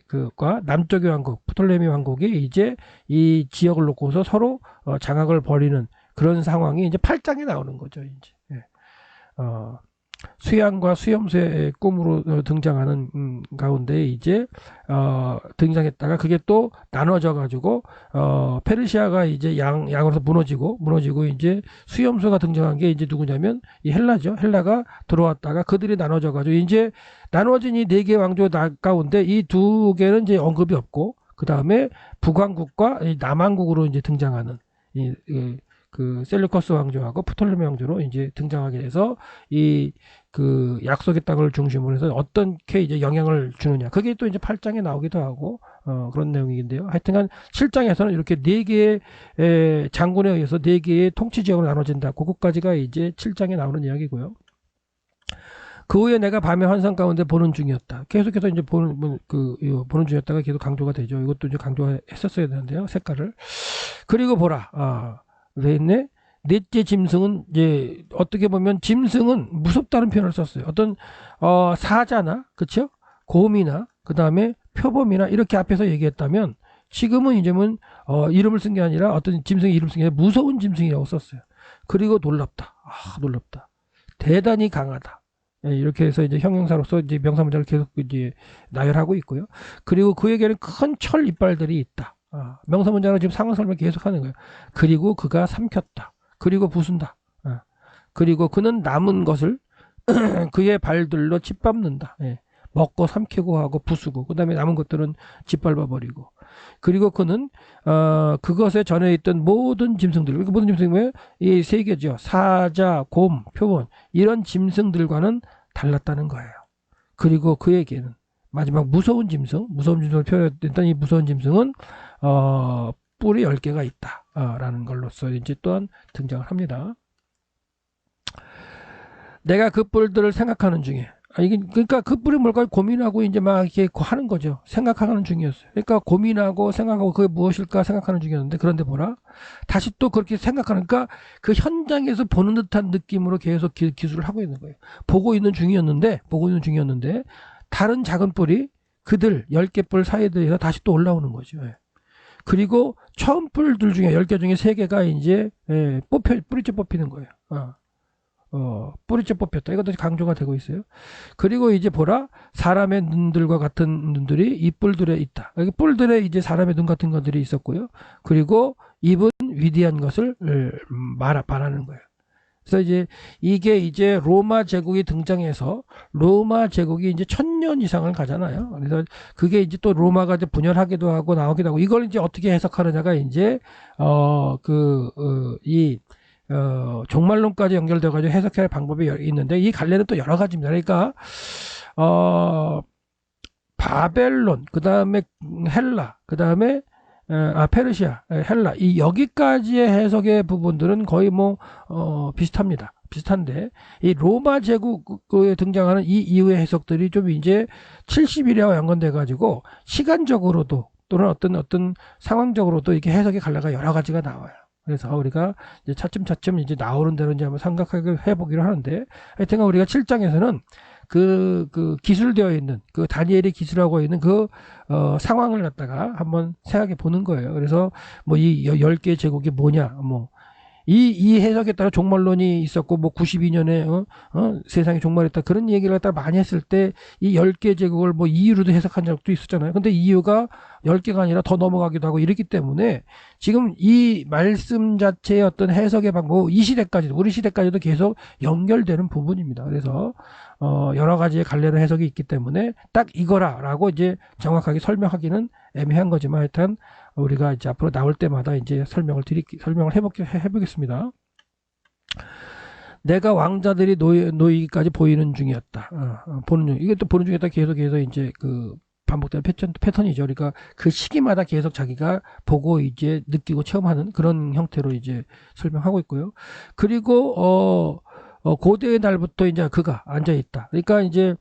그과 남쪽의 왕국 프톨레미 왕국이 이제 이 지역을 놓고서 서로 장악을 벌이는 그런 상황이 이제 8장에 나오는 거죠. 이제 수양과 수염새의 꿈으로 등장하는 가운데 이제 등장했다가 그게 또 나눠져 가지고 페르시아가 이제 양으로서 무너지고 이제 수염소가 등장한 게 이제 누구냐면 이 헬라죠. 헬라가 들어왔다가 그들이 나눠져 가지고 이제 나눠진 이 4개 왕조 가운데 이 2개는 이제 언급이 없고 그 다음에 북왕국과 남왕국으로 이제 등장하는 그 셀루커스 왕조하고 프톨레미 왕조로 이제 등장하게 돼서 이 그 약속의 땅을 중심으로 해서 어떻게 이제 영향을 주느냐. 그게 또 이제 8장에 나오기도 하고 그런 내용인데요. 하여튼간 7장에서는 이렇게 4개의 장군에 의해서 4개의 통치 지역으로 나눠진다. 그것까지가 이제 7장에 나오는 이야기고요. 그 후에 내가 밤의 환상 가운데 보는 중이었다. 계속해서 이제 보는 중이었다가 계속 강조가 되죠. 이것도 이제 강조했었어야 되는데요. 색깔을. 그리고 보라. 왜 있네? 넷째 짐승은 이제 어떻게 보면 짐승은 무섭다는 표현을 썼어요. 어떤 사자나 그쵸? 곰이나 그 다음에 표범이나 이렇게 앞에서 얘기했다면 지금은 이제는 이름을 쓴 게 아니라 어떤 짐승의 이름을 쓴 게 아니라 무서운 짐승이라고 썼어요. 그리고 놀랍다. 놀랍다. 대단히 강하다. 이렇게 해서 이제 형용사로서 이제 명사 문장을 계속 이제 나열하고 있고요. 그리고 그에게는 큰 철 이빨들이 있다. 명사 문장으로 지금 상황 설명 계속 하는 거예요. 그리고 그가 삼켰다. 그리고 부순다. 그리고 그는 남은 것을 그의 발들로 짓밟는다. 먹고 삼키고 하고 부수고 그 다음에 남은 것들은 짓밟아 버리고 그리고 그는 그것에 전에 있던 모든 짐승들 모든 짐승이 뭐예요? 이 세 개죠. 사자, 곰, 표본 이런 짐승들과는 달랐다는 거예요. 그리고 그에게는 마지막 무서운 짐승을 표현했던 이 무서운 짐승은 뿔이 10개가 있다 라는 걸로써 이제 또한 등장을 합니다. 내가 그 뿔들을 생각하는 중에 이게 그러니까 그 뿔이 뭘까 고민하고 이제 막 이렇게 하는 거죠. 생각하는 중이었어요. 그러니까 고민하고 생각하고 그게 무엇일까 생각하는 중이었는데 그런데 보라 다시 또 그렇게 생각하니까 그 현장에서 보는 듯한 느낌으로 계속 기술을 하고 있는 거예요. 보고 있는 중이었는데 다른 작은 뿔이 그들 10개 뿔 사이들에서 다시 또 올라오는 거죠. 그리고 처음 뿔들 중에 10개 중에 3개가 이제 뿌리째 뽑히는 거예요. 뿌리째 뽑혔다. 이것도 강조가 되고 있어요. 그리고 이제 보라 사람의 눈들과 같은 눈들이 이 뿔들에 있다. 여기 뿔들에 이제 사람의 눈 같은 것들이 있었고요. 그리고 입은 위대한 것을 말하는 거예요. 그래서 이게 이제 로마 제국이 등장해서 로마 제국이 이제 1000년 이상을 가잖아요. 그래서 그게 이제 또 로마가 이제 분열하기도 하고 나오기도 하고 이걸 이제 어떻게 해석하느냐가 이제 종말론까지 연결돼 가지고 해석해야 할 방법이 있는데 이 갈래는 또 여러 가지입니다. 그러니까 바벨론, 그 다음에 헬라, 그 다음에 페르시아, 헬라 이 여기까지의 해석의 부분들은 거의 비슷합니다. 비슷한데 이 로마 제국에 등장하는 이 이후의 해석들이 좀 이제 70일에와 연관돼 가지고 시간적으로도 또는 어떤 상황적으로도 이렇게 해석의 갈래가 여러 가지가 나와요. 그래서 우리가 이제 차츰 이제 나오는 대로 이제 한번 생각하게 해보기로 하는데 하여튼 우리가 7장에서는 그 기술되어 있는 그 다니엘이 기술하고 있는 상황을 갖다가 한번 생각해 보는 거예요. 그래서 이 10개 제국이 뭐냐 이 해석에 따라 종말론이 있었고 92년에 세상이 종말했다 그런 얘기를 갖다 많이 했을 때 이 10개 제국을 이유로도 해석한 적도 있었잖아요. 근데 이유가 10개가 아니라 더 넘어가기도 하고 이랬기 때문에 지금 이 말씀 자체의 어떤 해석의 방법 이 시대까지도 우리 시대까지도 계속 연결되는 부분입니다. 그래서 여러 가지의 갈래로 해석이 있기 때문에 딱 이거라라고 이제 정확하게 설명하기는 애매한 거지만 하여튼 우리가 이제 앞으로 나올 때마다 이제 설명을 해보겠습니다. 내가 왕자들이 놓이기까지 보이는 중이었다. 이것도 보는 중이었다 계속해서 이제 반복되는 패턴이죠. 그러니까 그 시기마다 계속 자기가 보고 이제 느끼고 체험하는 그런 형태로 이제 설명하고 있고요. 그리고 고대의 날부터 이제 그가 앉아 있다. 그러니까 이제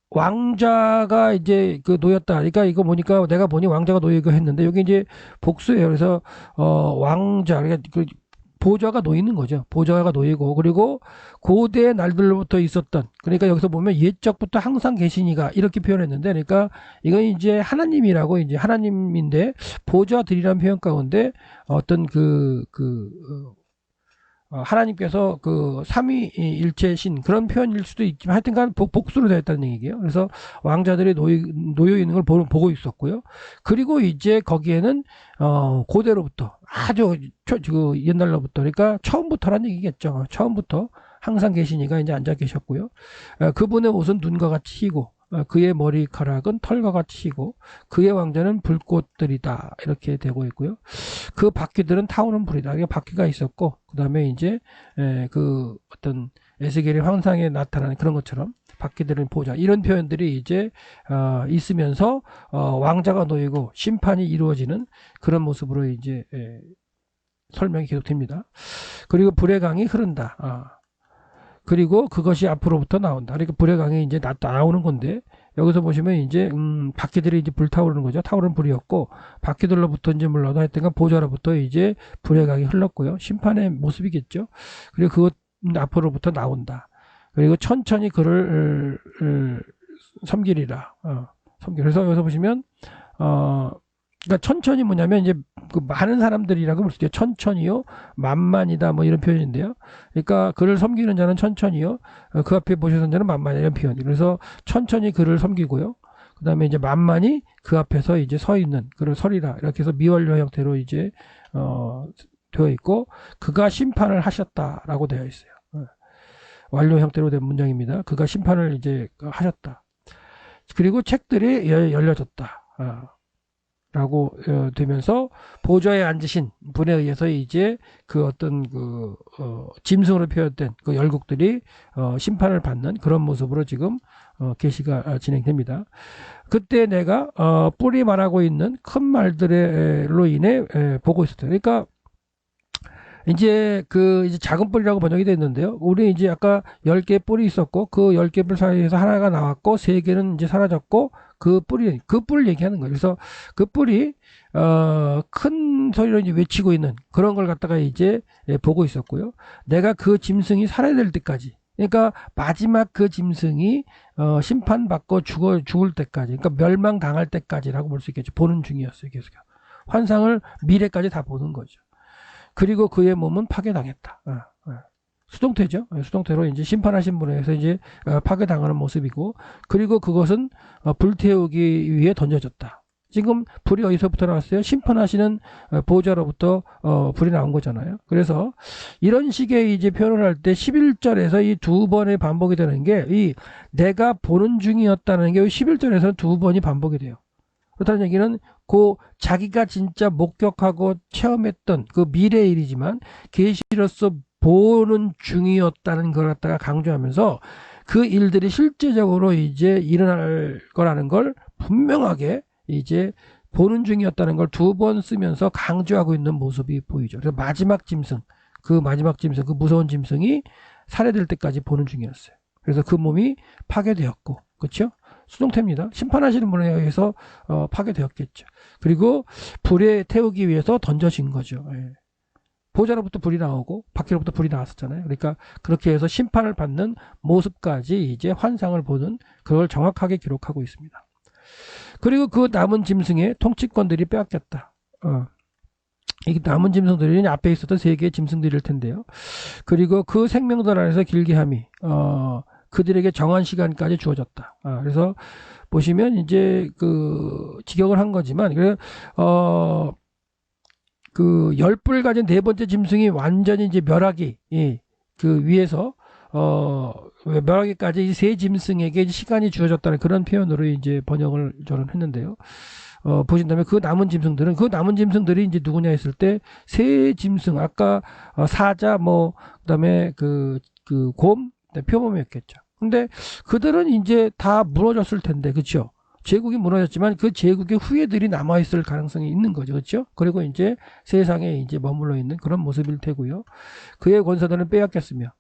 왕자가 이제 놓였다. 그러니까 이거 보니까 내가 보니 왕자가 놓이고 했는데 여기 이제 복수예요. 그래서 왕자 그러니까 보좌가 놓이는 거죠. 보좌가 놓이고 그리고 고대의 날들부터 있었던 그러니까 여기서 보면 옛적부터 항상 계시니가 이렇게 표현했는데 그러니까 이건 이제 하나님이라고 이제 하나님인데 보좌들이라는 표현 가운데 어떤 하나님께서 삼위일체신 그런 표현일 수도 있지만 하여튼간 복수로 되어 있다는 얘기예요. 그래서 왕자들이 놓여 있는 걸 보고 있었고요. 그리고 이제 거기에는 고대로부터 아주 옛날로부터 그러니까 처음부터라는 얘기겠죠. 처음부터 항상 계시니가 이제 앉아 계셨고요. 그분의 옷은 눈과 같이 희고 그의 머리카락은 털과 같이 희고 그의 왕자는 불꽃들이다 이렇게 되고 있고요. 그 바퀴들은 타오는 불이다. 이게 바퀴가 있었고 그 다음에 이제 그 어떤 에스겔의 환상에 나타나는 그런 것처럼 바퀴들은 보자 이런 표현들이 이제 있으면서 왕자가 놓이고 심판이 이루어지는 그런 모습으로 이제 설명이 계속됩니다. 그리고 불의 강이 흐른다. 그리고 그것이 앞으로부터 나온다. 그러니까 불의 강이 이제 나오는 건데 여기서 보시면 이제 바퀴들이 이제 불타오르는 거죠. 타오르는 불이었고 바퀴들로부터 이제 물러도 하여튼간 보좌로부터 이제 불의 강이 흘렀고요. 심판의 모습이겠죠. 그리고 그것 앞으로부터 나온다. 그리고 천천히 그를 섬기리라. 그래서 여기서 보시면 그러니까 천천히 뭐냐면 이제 그 많은 사람들이라고 볼 수 있죠. 천천히요, 만만이다 뭐 이런 표현인데요. 그러니까 그를 섬기는 자는 천천히요, 그 앞에 보시는 자는 만만이 이런 표현. 그래서 천천히 그를 섬기고요. 그 다음에 이제 만만히 그 앞에서 이제 서 있는 그를 서리라 이렇게 해서 미완료 형태로 이제 되어 있고 그가 심판을 하셨다라고 되어 있어요. 완료 형태로 된 문장입니다. 그가 심판을 이제 하셨다. 그리고 책들이 열려졌다. 라고 되면서 보좌에 앉으신 분에 의해서 이제 그 어떤 그 짐승으로 표현된 그 열국들이 심판을 받는 그런 모습으로 지금 계시가 진행됩니다. 그때 내가 뿔이 말하고 있는 큰 말들로 인해 보고 있었다. 그러니까 이제 그 이제 작은 뿔이라고 번역이 됐는데요. 우리 이제 아까 10개 뿔이 있었고 그 10개 뿔 사이에서 하나가 나왔고 3개는 이제 사라졌고 그 뿔을 얘기하는 거예요. 그래서 그 뿔이 큰 소리로 이제 외치고 있는 그런 걸 갖다가 이제 보고 있었고요. 내가 그 짐승이 살아야 때까지, 그러니까 마지막 그 짐승이 심판받고 죽을 때까지, 그러니까 멸망당할 때까지라고 볼 수 있겠죠. 보는 중이었어요. 계속 환상을 미래까지 다 보는 거죠. 그리고 그의 몸은 파괴당했다. 수동태죠. 수동태로 이제 심판하신 분에 의해서 이제 파괴당하는 모습이고, 그리고 그것은 불태우기 위해 던져졌다. 지금 불이 어디서부터 나왔어요? 심판하시는 보호자로부터 불이 나온 거잖아요. 그래서 이런 식의 이제 표현을 할 때 11절에서 이 두 번의 반복이 되는 게 이 내가 보는 중이었다는 게 11절에서 두 번이 반복이 돼요. 그렇다는 얘기는 그 자기가 진짜 목격하고 체험했던 그 미래의 일이지만 계시로서 보는 중이었다는 걸 갖다가 강조하면서 그 일들이 실제적으로 이제 일어날 거라는 걸 분명하게 이제 보는 중이었다는 걸 두 번 쓰면서 강조하고 있는 모습이 보이죠. 그래서 마지막 짐승, 그 무서운 짐승이 살해될 때까지 보는 중이었어요. 그래서 그 몸이 파괴되었고, 그렇죠? 수동태입니다. 심판하시는 분에 의해서 파괴되었겠죠. 그리고 불에 태우기 위해서 던져진 거죠. 보좌로부터 불이 나오고 밖으로부터 불이 나왔었잖아요. 그러니까 그렇게 해서 심판을 받는 모습까지 이제 환상을 보는 그걸 정확하게 기록하고 있습니다. 그리고 그 남은 짐승의 통치권들이 빼앗겼다. 이 남은 짐승들이 앞에 있었던 3개의 짐승들일 텐데요. 그리고 그 생명들 안에서 길게 함이 그들에게 정한 시간까지 주어졌다. 그래서 보시면 이제 그 직역을 한 거지만 그 10뿔 가진 4번째 짐승이 완전히 이제 멸하기 그 위에서 멸하기까지 이 3짐승에게 시간이 주어졌다는 그런 표현으로 이제 번역을 저는 했는데요. 보신다면 그 남은 짐승들이 이제 누구냐 했을 때 3짐승 아까 사자 그다음에 그 곰, 표범이었겠죠. 근데 그들은 이제 다 무너졌을 텐데, 그렇죠? 제국이 무너졌지만 그 제국의 후예들이 남아있을 가능성이 있는 거죠. 그렇죠? 그리고 이제 세상에 이제 머물러 있는 그런 모습일 테고요. 그의 권세들은 빼앗겼으며,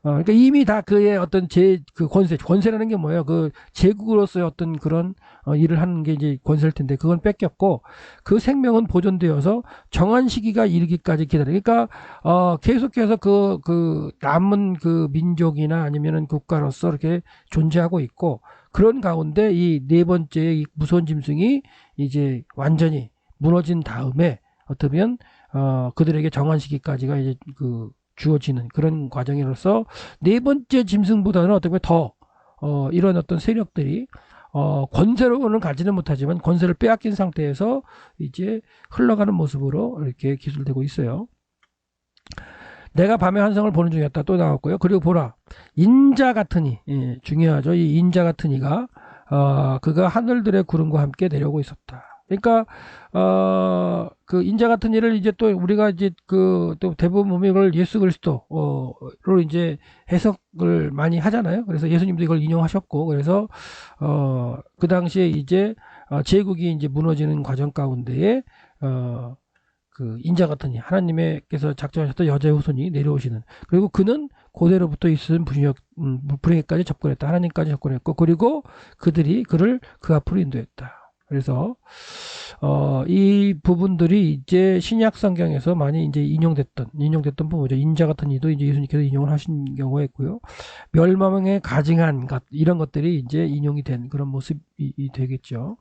그러니까 이미 다 그의 어떤 그 권세라는 게 뭐예요? 그 제국으로서의 어떤 그런 일을 하는 게 이제 권세일 텐데, 그건 뺏겼고, 그 생명은 보존되어서 정한 시기가 이르기까지 기다려. 그러니까, 계속해서 그 남은 그 민족이나 아니면은 국가로서 이렇게 존재하고 있고, 그런 가운데 이 4번째 이 무서운 짐승이 이제 완전히 무너진 다음에 어쩌면 그들에게 정한 시기까지가 이제 주어지는 그런 과정으로서 4번째 짐승보다는 어떻게 보면 더 이런 어떤 세력들이 권세로는 가지는 못하지만 권세를 빼앗긴 상태에서 이제 흘러가는 모습으로 이렇게 기술되고 있어요. 내가 밤의 환상을 보는 중이었다. 또 나왔고요. 그리고 보라, 인자 같으니, 중요하죠. 이 인자 같으니가 그가 하늘들의 구름과 함께 내려오고 있었다. 그러니까 그 인자 같은 일을 이제 또 우리가 이제 그 또 대부분 이걸 예수 그리스도로 이제 해석을 많이 하잖아요. 그래서 예수님도 이걸 인용하셨고, 그래서 그 당시에 이제 제국이 이제 무너지는 과정 가운데에 그 인자 같은 이 하나님께서 작정하셨던 여자의 후손이 내려오시는, 그리고 그는 고대로부터 있은 불행에까지 접근했다. 하나님까지 접근했고, 그리고 그들이 그를 그 앞으로 인도했다. 그래서 이 부분들이 이제 신약 성경에서 많이 이제 인용됐던 부분이죠. 인자 같은 이도 이제 예수님께서 인용을 하신 경우가 있고요. 멸망에 가증한 것, 이런 것들이 이제 인용이 된 그런 모습이 되겠죠.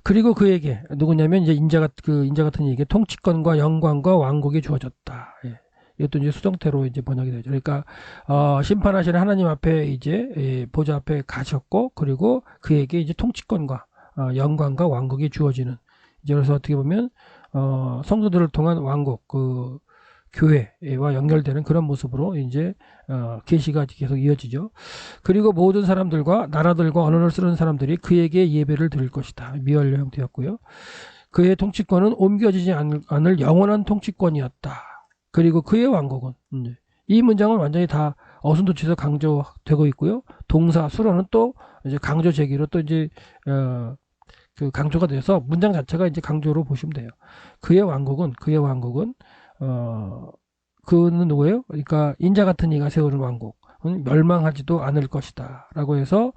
그리고 그에게 누구냐면 이제 인자 같은 이에게 통치권과 영광과 왕국이 주어졌다. 예. 이것도 이제 수동태로 이제 번역이 되죠. 그러니까 심판하시는 하나님 앞에 이제 보좌 앞에 가셨고, 그리고 그에게 이제 통치권과 영광과 왕국이 주어지는, 이제 그래서 어떻게 보면 성도들을 통한 왕국, 그 교회와 연결되는 그런 모습으로 이제 계시가 계속 이어지죠. 그리고 모든 사람들과 나라들과 언어를 쓰는 사람들이 그에게 예배를 드릴 것이다. 미열려 형태였고요. 그의 통치권은 옮겨지지 않을 영원한 통치권이었다. 그리고 그의 왕국은, 이 문장은 완전히 다 어순도치에서 강조되고 있고요. 동사 수로는 또 이제 강조 제기로 또 이제 그 강조가 돼서 문장 자체가 이제 강조로 보시면 돼요. 그의 왕국은 그는 누구예요? 그러니까 인자 같은 이가 세우는 왕국은 멸망하지도 않을 것이다 라고 해서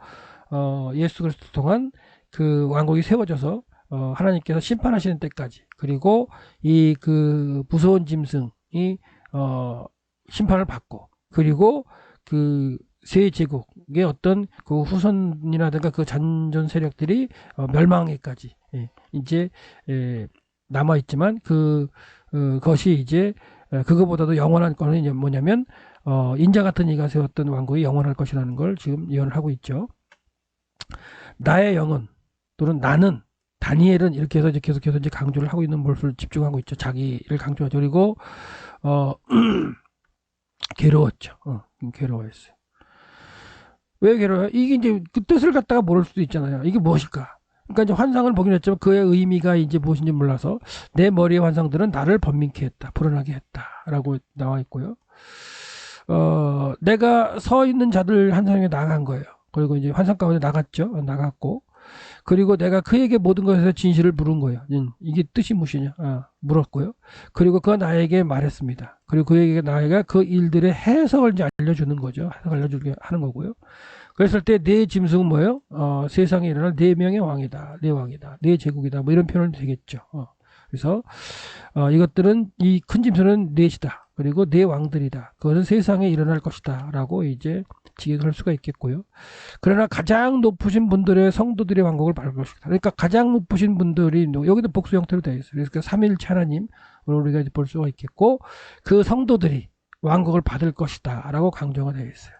예수 그리스도 통한 그 왕국이 세워져서 하나님께서 심판하시는 때까지, 그리고 이 그 무서운 짐승이 심판을 받고, 그리고 그 세 제국의 어떤 그 후손이라든가 그 잔존 세력들이 멸망에까지 이제 남아 있지만, 그것이 이제 그거보다도 영원한 거는 이제 뭐냐면 인자 같은 이가 세웠던 왕국이 영원할 것이라는 걸 지금 예언을 하고 있죠. 나의 영혼 또는 나는, 다니엘은 이렇게 해서 이제 계속해서 이제 강조를 하고 있는 모습을 집중하고 있죠. 자기를 강조하죠. 그리고 괴로웠죠. 괴로워했어요. 왜 괴로워요? 이게 이제 그 뜻을 갖다가 모를 수도 있잖아요. 이게 무엇일까? 그러니까 이제 환상을 보긴 했지만 그의 의미가 이제 무엇인지 몰라서 내 머리의 환상들은 나를 번민케 했다, 불안하게 했다라고 나와 있고요. 내가 서 있는 자들 환상에 나간 거예요. 그리고 이제 환상 가운데 나갔고, 그리고 내가 그에게 모든 것에서 진실을 물은 거예요. 이게 뜻이 무엇이냐? 물었고요. 그리고 그가 나에게 말했습니다. 그리고 그에게 나에게 그 일들의 해석을 이제 알려주는 거죠. 해석을 알려주게 하는 거고요. 그랬을 때 내 짐승은 뭐예요? 세상에 일어날 네 명의 왕이다, 네 왕이다, 네 제국이다, 뭐 이런 표현이 되겠죠. 그래서 이것들은, 이 큰 짐승은 넷이다, 그리고 네 왕들이다, 그것은 세상에 일어날 것이다 라고 이제 지적할 수가 있겠고요. 그러나 가장 높으신 분들의 성도들의 왕국을 밟을 것이다. 그러니까 가장 높으신 분들이, 여기도 복수 형태로 되어 있어요. 그래서 삼위일체 하나님 우리가 이제 볼 수가 있겠고, 그 성도들이 왕국을 받을 것이다 라고 강조가 되어 있어요.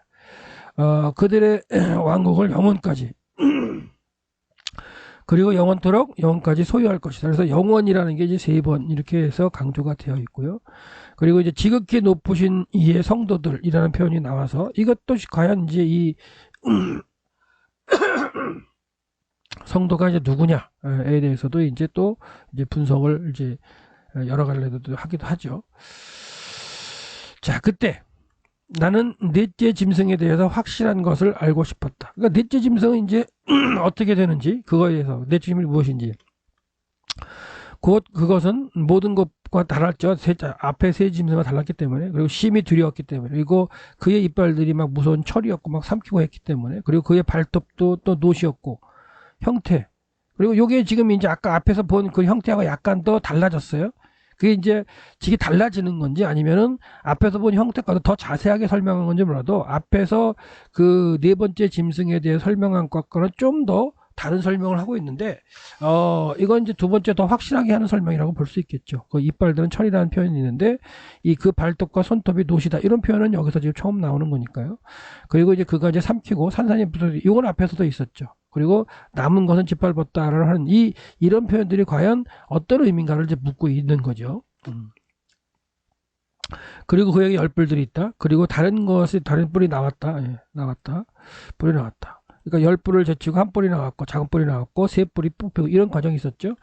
그들의 왕국을 영원까지 그리고 영원토록 영원까지 소유할 것이다. 그래서 영원이라는 게 이제 3번 이렇게 해서 강조가 되어 있고요. 그리고 이제 지극히 높으신 이의 성도들이라는 표현이 나와서, 이것도 과연 이제 이 성도가 이제 누구냐에 대해서도 이제 또 이제 분석을 이제 여러 갈래도 하기도 하죠. 자, 그때 나는 넷째 짐승에 대해서 확실한 것을 알고 싶었다. 그러니까 넷째 짐승은 이제 어떻게 되는지, 그거에 대해서 넷째 짐승이 무엇인지, 그것은 모든 것과 달랐죠. 앞에 세 짐승과 달랐기 때문에, 그리고 심히 두려웠기 때문에, 그리고 그의 이빨들이 막 무서운 철이었고 막 삼키고 했기 때문에, 그리고 그의 발톱도 또 노시였고 형태, 그리고 요게 지금 이제 아까 앞에서 본 그 형태하고 약간 더 달라졌어요. 그게 이제 지게 달라지는 건지, 아니면은 앞에서 본 형태과도 더 자세하게 설명한 건지 몰라도, 앞에서 그 네 번째 짐승에 대해 설명한 것과는 좀 더 다른 설명을 하고 있는데, 이건 이제 두 번째 더 확실하게 하는 설명이라고 볼 수 있겠죠. 그 이빨들은 철이라는 표현이 있는데, 그 발톱과 손톱이 노시다, 이런 표현은 여기서 지금 처음 나오는 거니까요. 그리고 이제 그가 이제 삼키고 산산이 붙어, 이건 앞에서도 있었죠. 그리고 남은 것은 짓밟았다라는 하는 이런 표현들이 과연 어떤 의미인가를 이제 묻고 있는 거죠. 그리고 그에게 10뿔들이 있다. 그리고 다른 뿔이 나왔다. 나왔다. 뿔이 나왔다. 그러니까 열 뿔을 제치고 한 뿔이 나왔고 작은 뿔이 나왔고 세 뿔이 뽑히고 이런 과정이 있었죠.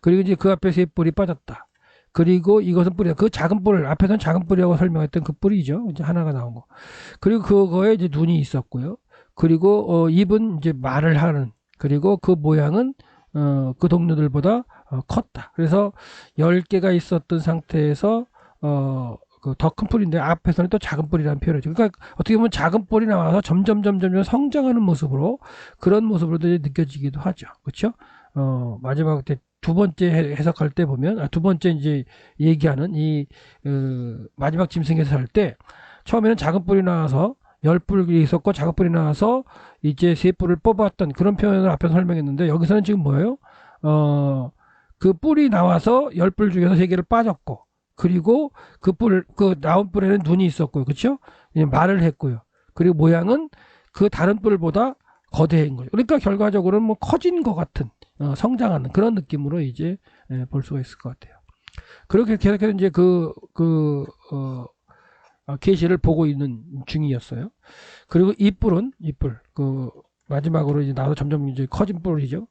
그리고 이제 그 앞에 세 뿔이 빠졌다. 그리고 이것은 뿔이다. 그 작은 뿔 앞에서는 작은 뿔이라고 설명했던 그 뿔이죠. 이제 하나가 나온 거. 그리고 그거에 이제 눈이 있었고요. 그리고 입은 이제 말을 하는. 그리고 그 모양은 그 동료들보다 컸다. 그래서 10개가 있었던 상태에서 그 더 큰 뿔인데 앞에서는 또 작은 뿔이라는 표현이죠. 그러니까 어떻게 보면 작은 뿔이 나와서 점점 성장하는 모습으로 그런 모습으로도 느껴지기도 하죠. 그렇죠? 마지막 때 두 번째 해석할 때 보면 두 번째 이제 얘기하는 이 마지막 짐승에서 할 때 처음에는 작은 뿔이 나와서 10뿔이 있었고 작은 뿔이 나와서 이제 세 뿔을 뽑았던 그런 표현을 앞에서 설명했는데 여기서는 지금 뭐예요? 그 뿔이 나와서 10뿔 중에서 3개를 빠졌고 그리고 그 나온 뿔에는 눈이 있었고요. 그렇죠? 말을 했고요. 그리고 모양은 그 다른 뿔보다 거대한 거죠. 그러니까 결과적으로는 뭐 커진 것 같은 성장하는 그런 느낌으로 이제 볼 수가 있을 것 같아요. 그렇게 계속해서 이제 계시를 보고 있는 중이었어요. 그리고 이 뿔은 그 마지막으로 이제 나도 점점 이제 커진 뿔이죠.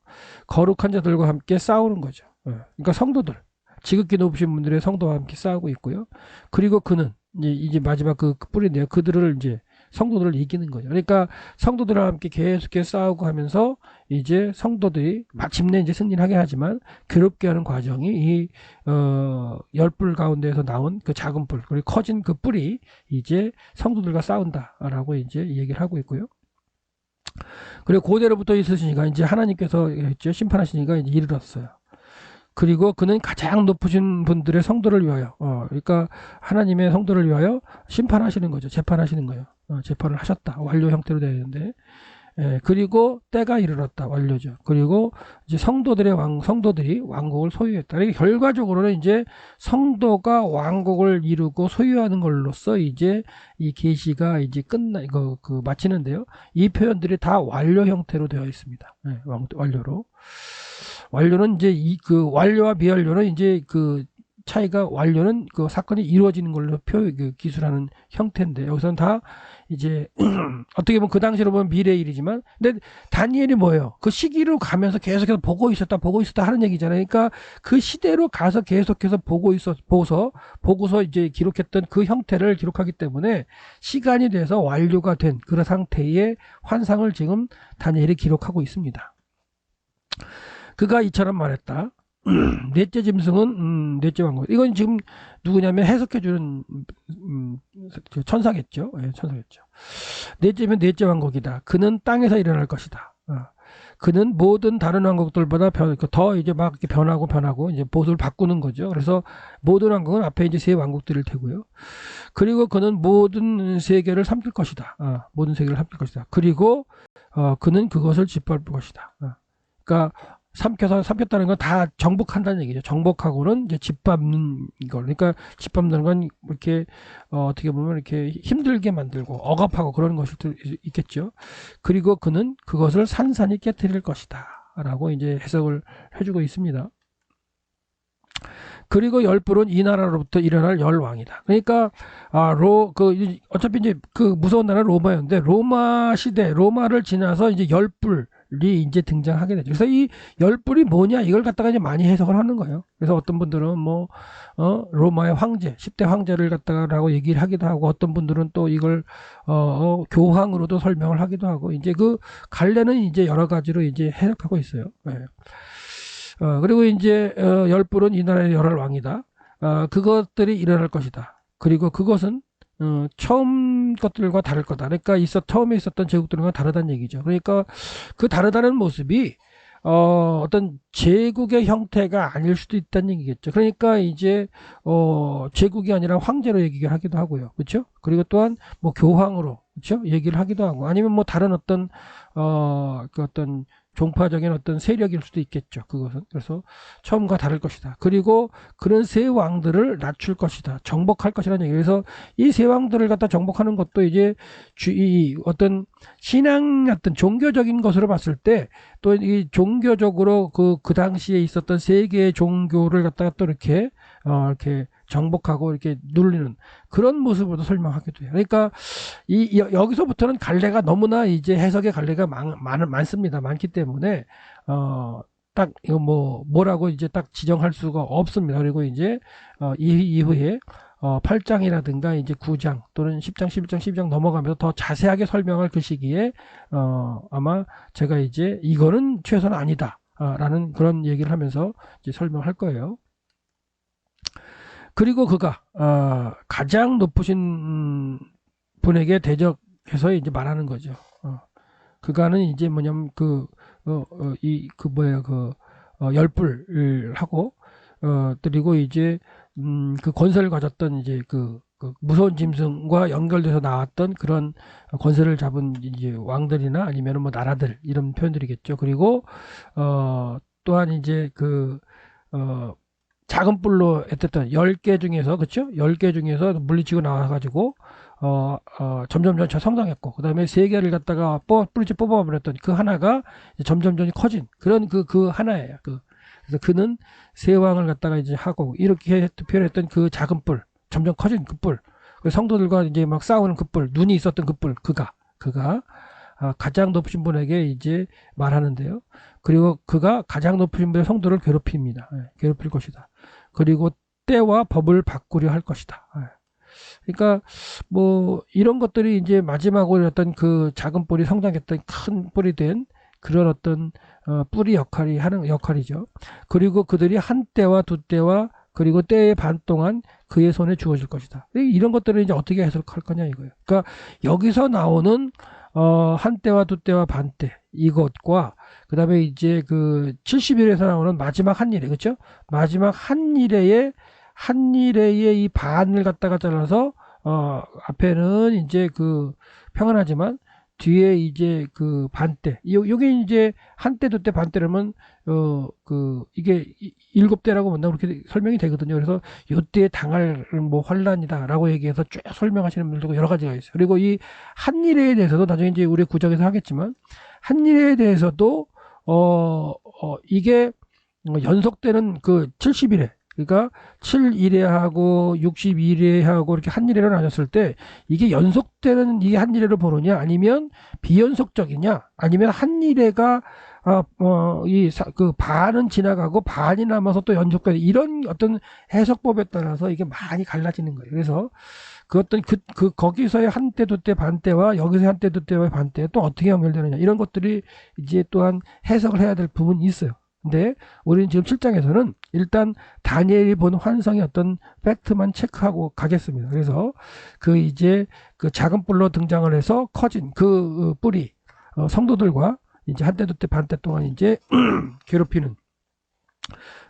거룩한 자들과 함께 싸우는 거죠. 그러니까 성도들, 지극히 높으신 분들의 성도와 함께 싸우고 있고요. 그리고 그는 이제 마지막 그 뿔인데요. 그들을 이제 성도들을 이기는 거죠. 그러니까 성도들과 함께 계속해서 싸우고 하면서 이제 성도들이 마침내 이제 승리하게 하지만 괴롭게 하는 과정이 이 10뿔 가운데에서 나온 그 작은 뿔 그리고 커진 그 뿔이 이제 성도들과 싸운다라고 이제 얘기를 하고 있고요. 그리고 고대로부터 있으시니까 이제 하나님께서 했죠. 심판하시니까 이제 이르렀어요. 그리고 그는 가장 높으신 분들의 성도를 위하여 그러니까 하나님의 성도를 위하여 심판하시는 거죠. 재판하시는 거예요. 재판을 하셨다. 완료 형태로 되어 있는데 그리고 때가 이르렀다. 완료죠. 그리고 이제 성도들이 왕국을 소유했다. 그러니까 결과적으로는 이제 성도가 왕국을 이루고 소유하는 걸로써 이제 이 계시가 이제 마치는데요. 이 표현들이 다 완료 형태로 되어 있습니다. 완료로. 완료는 이제 그 완료와 미완료는 이제 그 차이가 완료는 그 사건이 이루어지는 걸로 기술하는 형태인데 여기서는 다 이제 어떻게 보면 그 당시로 보면 미래의 일이지만 근데 다니엘이 뭐예요? 그 시기로 가면서 계속해서 보고 있었다 하는 얘기잖아요. 그러니까 그 시대로 가서 계속해서 보고서 이제 기록했던 그 형태를 기록하기 때문에 시간이 돼서 완료가 된 그런 상태의 환상을 지금 다니엘이 기록하고 있습니다. 그가 이처럼 말했다. 넷째 짐승은 넷째 왕국. 이건 지금 누구냐면 해석해주는 천사겠죠. 천사겠죠. 넷째면 넷째 왕국이다. 그는 땅에서 일어날 것이다. 그는 모든 다른 왕국들보다 더 이제 막 이렇게 변하고 이제 보수를 바꾸는 거죠. 그래서 모든 왕국은 앞에 이제 세 왕국들일 테고요. 그리고 그는 모든 세계를 삼킬 것이다. 모든 세계를 삼킬 것이다. 그리고 그는 그것을 짓밟을 것이다. 그러니까 삼켰다는 건 다 정복한다는 얘기죠. 정복하고는 이제 짓밟는 걸. 그러니까 짓밟는 건 이렇게 어떻게 보면 이렇게 힘들게 만들고 억압하고 그런 것이 있겠죠. 그리고 그는 그것을 산산이 깨뜨릴 것이다라고 이제 해석을 해주고 있습니다. 그리고 10뿔은 이 나라로부터 일어날 10왕이다. 그러니까 어차피 이제 그 무서운 나라 로마였는데 로마 시대 로마를 지나서 이제 10뿔 이 이제 등장하게 되죠. 그래서 이 10뿔이 뭐냐 이걸 갖다가 이제 많이 해석을 하는 거예요. 그래서 어떤 분들은 로마의 황제 10대 황제를 갖다가라고 얘기를 하기도 하고 어떤 분들은 또 이걸 교황으로도 설명을 하기도 하고 이제 그 갈래는 이제 여러 가지로 이제 해석하고 있어요. 네. 그리고 이제 10뿔은 이 나라의 열할 왕이다. 그것들이 일어날 것이다. 그리고 그것은 처음 것들과 다를 거다. 그러니까 처음에 있었던 제국들과 다르다는 얘기죠. 그러니까 그 다르다는 모습이 어떤 제국의 형태가 아닐 수도 있다는 얘기겠죠. 그러니까 이제 제국이 아니라 황제로 얘기를 하기도 하고요. 그렇죠? 그리고 또한 뭐 교황으로 그렇죠? 얘기를 하기도 하고 아니면 뭐 다른 어떤 그 어떤 종파적인 어떤 세력일 수도 있겠죠. 그것은. 그래서 처음과 다를 것이다. 그리고 그런 세 왕들을 낮출 것이다. 정복할 것이라는 얘기예요. 그래서 이 세 왕들을 갖다 정복하는 것도 이제 어떤 신앙 어떤 종교적인 것으로 봤을 때 또 이 종교적으로 그 당시에 있었던 세계의 종교를 갖다가 또 이렇게 정복하고 이렇게 누르는 그런 모습으로도 설명하기도 해요. 그러니까 여기서부터는 갈래가 너무나 이제 해석의 갈래가 많습니다. 많기 때문에 딱 이거 뭐라고 이제 딱 지정할 수가 없습니다. 그리고 이제 이후에 8장이라든가 이제 9장 또는 10장, 11장, 12장 넘어가면서 더 자세하게 설명할 그 시기에 아마 제가 이제 이거는 최소는 아니다 라는 그런 얘기를 하면서 이제 설명할 거예요. 그리고 그가 가장 높으신 분에게 대적해서 이제 말하는 거죠. 그가는 이제 뭐냐면 열불을 하고 그리고 이제 그 권세를 가졌던 이제 그 무서운 짐승과 연결돼서 나왔던 그런 권세를 잡은 이제 왕들이나 아니면 뭐 나라들 이런 표현들이겠죠. 그리고 또한 이제 작은 뿔로 애썼던 10개 중에서 그렇죠? 10개 중에서 물리치고 나와가지고 점점 성장했고 그 다음에 3개를 갖다가 뿌리째 뽑아버렸던 그 하나가 점점 커진 그런 그 하나예요. 그래서 그는 세 왕을 갖다가 이제 하고 이렇게 표현했던 그 작은 뿔, 점점 커진 그 뿔, 성도들과 이제 막 싸우는 그 뿔, 눈이 있었던 그 뿔, 그가 가장 높으신 분에게 이제 말하는데요. 그리고 그가 가장 높으신 분의 성도를 괴롭힙니다. 괴롭힐 것이다. 그리고 때와 법을 바꾸려 할 것이다. 그러니까 뭐 이런 것들이 이제 마지막으로 어떤 그 작은 뿔이 성장했던 큰 뿔이 된 그런 어떤 뿌리 역할이 하는 역할이죠. 그리고 그들이 한 때와 두 때와 그리고 때의 반 동안 그의 손에 주어질 것이다. 이런 것들을 이제 어떻게 해석할 거냐 이거예요. 그러니까 여기서 나오는 한 때와 두 때와 반 때 이것과 그 다음에 이제 그 70일에서 나오는 마지막 한 일에 그렇죠? 마지막 한 일에 이 반을 갖다가 잘라서 앞에는 이제 그 평안하지만 뒤에 이제 그 반대 요게 이제 한때 두때 반때라면 이게 7대라고 본다 그렇게 설명이 되거든요. 그래서 요때 당할 뭐 환란이다라고 얘기해서 쭉 설명하시는 분들도 여러 가지가 있어요. 그리고 이 한일에 대해서도 나중에 이제 우리 구적에서 하겠지만 한일에 대해서도 이게 연속되는 그 70일에 그러니까 7일에하고 62일에하고 이렇게 한일회로 나눴을 때 이게 연속되는 이게 한일회로 보느냐 아니면 비연속적이냐 아니면 한일회가 그 반은 지나가고 반이 남아서 또 연속되는 이런 어떤 해석법에 따라서 이게 많이 갈라지는 거예요. 그래서 그 어떤 거기서의 한때 두때 반때와 여기서 한때 두때와 반때 또 어떻게 연결되느냐 이런 것들이 이제 또한 해석을 해야 될 부분이 있어요. 근데 우리는 지금 7장에서는 일단 다니엘이 본 환상의 어떤 팩트만 체크하고 가겠습니다. 그래서 이제 그 작은 뿔로 등장을 해서 커진 그 뿔이 성도들과 이제 한때 두때 반때 동안 이제 괴롭히는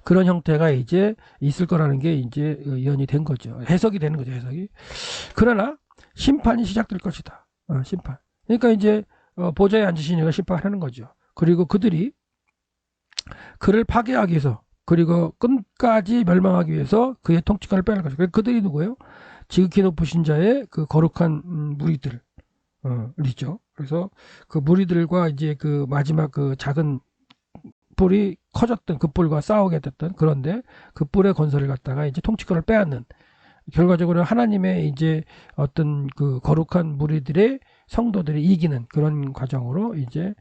그런 형태가 이제 있을 거라는 게 이제 예언이 된 거죠. 해석이 되는 거죠. 해석이. 그러나 심판이 시작될 것이다. 심판. 그러니까 이제 보좌에 앉으신 이가 심판하는 거죠. 그리고 그들이 그를 파괴하기 위해서 그리고 끝까지 멸망하기 위해서 그의 통치권을 빼앗을 것이고 그들이 누구예요? 지극히 높으신 자의 그 거룩한 무리들이죠. 그래서 그 무리들과 이제 그 마지막 그 작은 뿔이 커졌던 그 뿔과 싸우게 됐던 그런데 그 뿔의 건설을 갖다가 이제 통치권을 빼앗는 결과적으로 하나님의 이제 어떤 그 거룩한 무리들의 성도들이 이기는 그런 과정으로 이제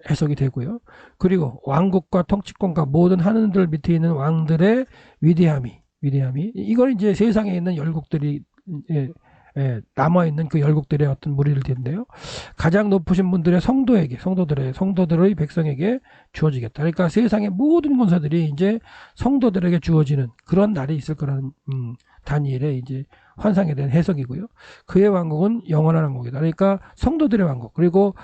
해석이 되고요. 그리고 왕국과 통치권과 모든 하늘들 밑에 있는 왕들의 위대함이 이걸 이제 세상에 있는 열국들이 남아있는 그 열국들의 어떤 무리를 텐데요. 가장 높으신 분들의 성도들의 백성에게 주어지겠다. 그러니까 세상의 모든 권세들이 이제 성도들에게 주어지는 그런 날이 있을 거라는 다니엘의 이제 환상에 대한 해석이고요. 그의 왕국은 영원한 왕국이다. 그러니까 성도들의 왕국, 그리고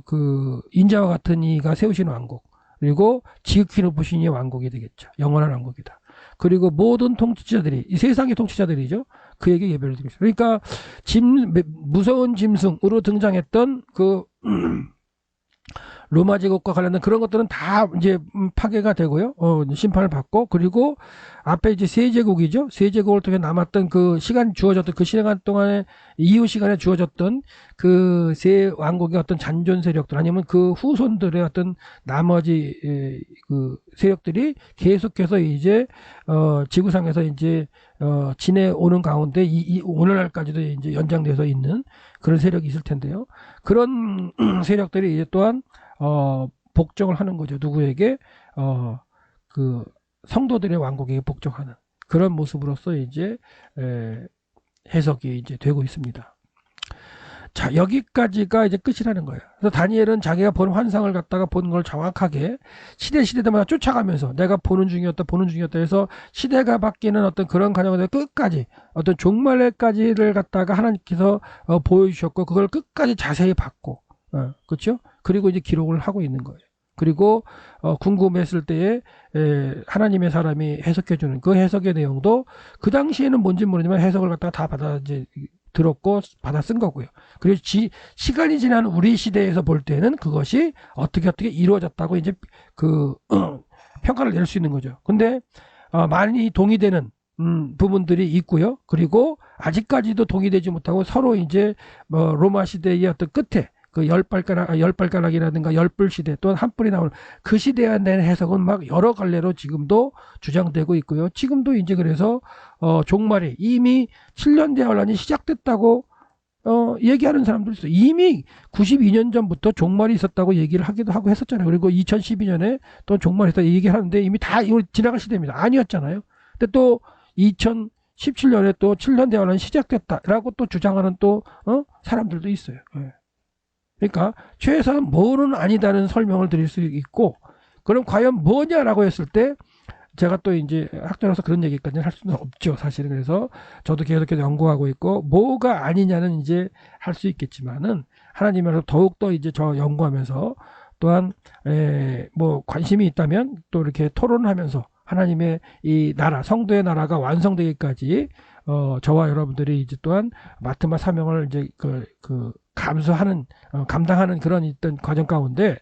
그 인자와 같은 이가 세우신 왕국, 그리고 지극히 높으신 이의 왕국이 되겠죠. 영원한 왕국이다. 그리고 모든 통치자들이 이 세상의 통치자들이죠. 그에게 예배를 드리겠습니다. 그러니까 무서운 짐승으로 등장했던 그 로마 제국과 관련된 그런 것들은 다 이제 파괴가 되고요. 심판을 받고, 그리고 앞에 이제 세제국이죠. 세제국을 통해 남았던 그 시간 주어졌던 그 시간 동안에 이후 시간에 주어졌던 그 세 왕국의 어떤 잔존 세력들 아니면 그 후손들의 어떤 나머지 그 세력들이 계속해서 이제 지구상에서 이제 지내오는 가운데 이 오늘날까지도 이제 연장돼서 있는 그런 세력이 있을 텐데요. 그런 세력들이 이제 또한 복종을 하는 거죠. 누구에게? 그 성도들의 왕국에게 복종하는 그런 모습으로서 이제 해석이 이제 되고 있습니다. 자, 여기까지가 이제 끝이라는 거예요. 그래서 다니엘은 자기가 본 환상을 갖다가 본 걸 정확하게 시대마다 쫓아가면서 내가 보는 중이었다 해서 시대가 바뀌는 어떤 그런 과정을 끝까지 어떤 종말에까지를 갖다가 하나님께서 보여주셨고 그걸 끝까지 자세히 봤고, 그렇죠? 그리고 이제 기록을 하고 있는 거예요. 그리고 궁금했을 때에 하나님의 사람이 해석해주는 그 해석의 내용도 그 당시에는 뭔지 모르지만 해석을 갖다가 다 받아 이제 들었고 받아 쓴 거고요. 그리고 시간이 지난 우리 시대에서 볼 때는 그것이 어떻게 이루어졌다고 이제 그 평가를 낼 수 있는 거죠. 근데 많이 동의되는 부분들이 있고요. 그리고 아직까지도 동의되지 못하고 서로 이제 로마 시대의 어떤 끝에 그 열발가락이라든가 열불 시대 또는 한뿔이 나오는 그 시대에 대한 해석은 막 여러 갈래로 지금도 주장되고 있고요. 지금도 이제 그래서 종말이 이미 7년 대환란이 시작됐다고 얘기하는 사람도 있어요. 이미 92년 전부터 종말이 있었다고 얘기를 하기도 하고 했었잖아요. 그리고 2012년에 또 종말이 있다 얘기하는데 이미 다 이거 지나갈 시대입니다. 아니었잖아요. 근데 또 2017년에 또 7년 대환란이 시작됐다라고 또 주장하는 또 사람들도 있어요. 그러니까 최소한 뭐는 아니다는 설명을 드릴 수 있고, 그럼 과연 뭐냐라고 했을 때 제가 또 이제 학자로서 그런 얘기까지는 할 수는 없죠, 사실은. 그래서 저도 계속해서 연구하고 있고 뭐가 아니냐는 이제 할 수 있겠지만은 하나님께서 더욱더 이제 저 연구하면서 또한 뭐 관심이 있다면 또 이렇게 토론하면서 하나님의 이 나라 성도의 나라가 완성되기까지 저와 여러분들이 이제 또한 맡은 사명을 이제 감수하는 감당하는 그런 있던 과정 가운데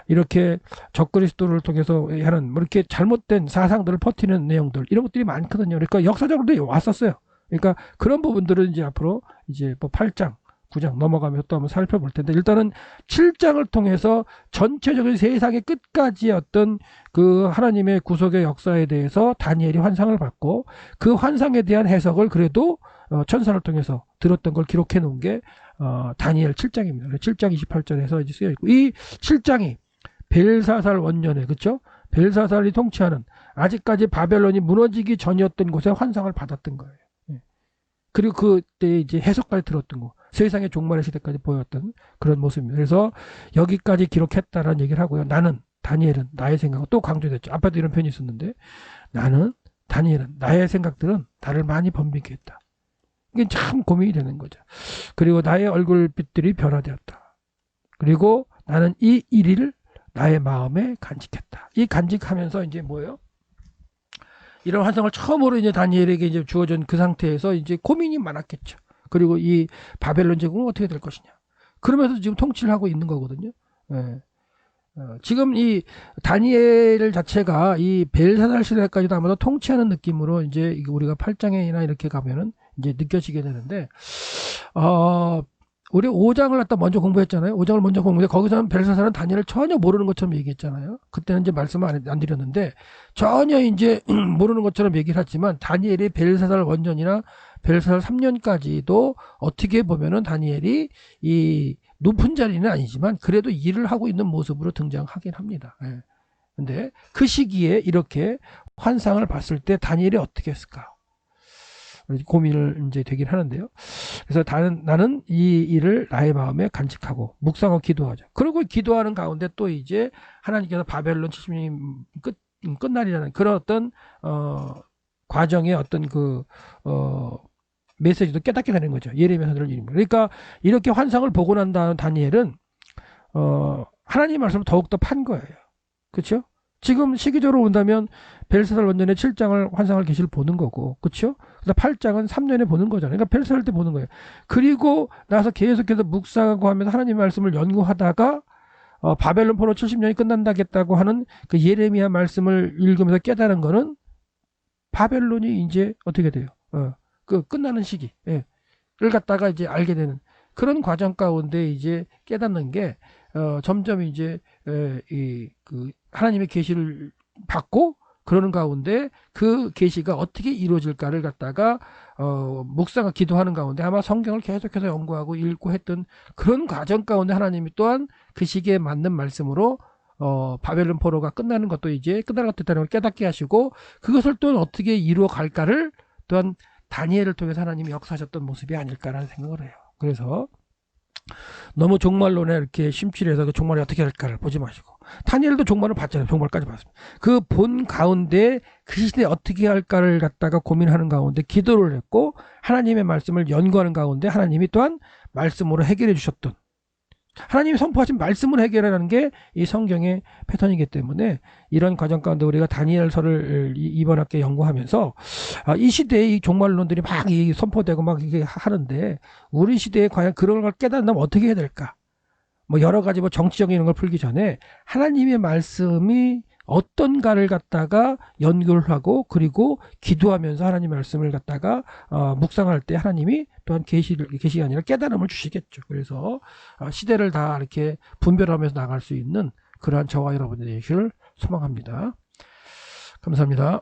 이렇게 적그리스도를 통해서 하는 뭐 이렇게 잘못된 사상들을 퍼뜨리는 내용들 이런 것들이 많거든요. 그러니까 역사적으로도 왔었어요. 그러니까 그런 부분들은 이제 앞으로 이제 뭐 8장 9장 넘어가면서 또 한번 살펴볼 텐데, 일단은 7장을 통해서 전체적인 세상의 끝까지 어떤 그 하나님의 구속의 역사에 대해서 다니엘이 환상을 받고 그 환상에 대한 해석을 그래도 천사를 통해서 들었던 걸 기록해 놓은 게 다니엘 7장입니다. 7장 28절에서 이제 쓰여 있고, 이 7장이 벨사살 원년에, 그렇죠? 벨사살이 통치하는 아직까지 바벨론이 무너지기 전이었던 곳에 환상을 받았던 거예요. 그리고 그때 이제 해석까지 들었던 거, 세상의 종말의 시대까지 보였던 그런 모습입니다. 그래서 여기까지 기록했다라는 얘기를 하고요. 나는 다니엘은 나의 생각은 또 강조됐죠. 아빠도 이런 표현이 있었는데, 나는 다니엘은 나의 생각들은 나를 많이 번비게 했다. 이게 참 고민이 되는 거죠. 그리고 나의 얼굴빛들이 변화되었다. 그리고 나는 이 일을 나의 마음에 간직했다. 이 간직하면서 이제 뭐예요? 이런 환상을 처음으로 이제 다니엘에게 이제 주어진 그 상태에서 이제 고민이 많았겠죠. 그리고 이 바벨론 제국은 어떻게 될 것이냐. 그러면서 지금 통치를 하고 있는 거거든요. 예. 지금 이 다니엘 자체가 이 벨사살 시대까지도 아마도 통치하는 느낌으로 이제 우리가 8장에나 이렇게 가면은 이제 느껴지게 되는데, 우리 5장을 갖다 먼저 공부했잖아요. 5장을 먼저 공부했는데 거기서는 벨사살은 다니엘을 전혀 모르는 것처럼 얘기했잖아요. 그때는 이제 말씀을 안 드렸는데 전혀 이제 모르는 것처럼 얘기를 했지만 다니엘이 벨사살 원년이나 벨사살 3년까지도 어떻게 보면은 다니엘이 이 높은 자리는 아니지만 그래도 일을 하고 있는 모습으로 등장하긴 합니다. 예. 근데 그 시기에 이렇게 환상을 봤을 때 다니엘이 어떻게 했을까? 고민을 이제 되긴 하는데요. 그래서 나는 이 일을 나의 마음에 간직하고 묵상하고 기도하자. 그리고 기도하는 가운데 또 이제 하나님께서 바벨론 70년이 끝날이라는 그런 어떤 과정의 어떤 메시지도 깨닫게 되는 거죠. 예레미야 선지자를 읽는. 그러니까 이렇게 환상을 보고 난 다음 다니엘은 하나님 말씀을 더욱더 판 거예요. 그렇죠? 지금 시기적으로 본다면 벨사살 원년에 7장을 환상을 계시를 보는 거고, 그렇죠? 그래서 8장은 3년에 보는 거잖아요. 그러니까 벨사살 때 보는 거예요. 그리고 나서 계속해서 묵상하고 하면서 하나님 말씀을 연구하다가 바벨론 포로 70년이 끝난다겠다고 하는 그 예레미야 말씀을 읽으면서 깨달은 거는 바벨론이 이제 어떻게 돼요? 그 끝나는 시기, 예, 를 갖다가 이제 알게 되는 그런 과정 가운데 이제 깨닫는 게 점점 이제 그 하나님의 계시를 받고 그러는 가운데 그 계시가 어떻게 이루어질까를 갖다가 묵상과 기도하는 가운데 아마 성경을 계속해서 연구하고 읽고 했던 그런 과정 가운데 하나님이 또한 그 시기에 맞는 말씀으로 바벨론 포로가 끝나는 것도 이제 끝날 것 같다는 걸 깨닫게 하시고 그것을 또 어떻게 이루어 갈까를 또한 다니엘을 통해서 하나님이 역사하셨던 모습이 아닐까라는 생각을 해요. 그래서 너무 종말론에 이렇게 심취해서 그 종말이 어떻게 할까를 보지 마시고 다니엘도 종말을 봤잖아요. 종말까지 봤습니다. 그 본 가운데 그 시대에 어떻게 할까를 갖다가 고민하는 가운데 기도를 했고 하나님의 말씀을 연구하는 가운데 하나님이 또한 말씀으로 해결해 주셨던 하나님이 선포하신 말씀을 해결하는 게 이 성경의 패턴이기 때문에 이런 과정 가운데 우리가 다니엘서를 이번 학기에 연구하면서 이 시대에 이 종말론들이 막 선포되고 막 이게 하는데 우리 시대에 과연 그런 걸 깨닫는다면 어떻게 해야 될까? 뭐 여러 가지 뭐 정치적인 이런 걸 풀기 전에 하나님의 말씀이 어떤가를 갖다가 연구를 하고 그리고 기도하면서 하나님 말씀을 갖다가 묵상할 때 하나님이 또한 계시가 아니라 깨달음을 주시겠죠. 그래서 시대를 다 이렇게 분별하면서 나갈 수 있는 그러한 저와 여러분들의 계시를 소망합니다. 감사합니다.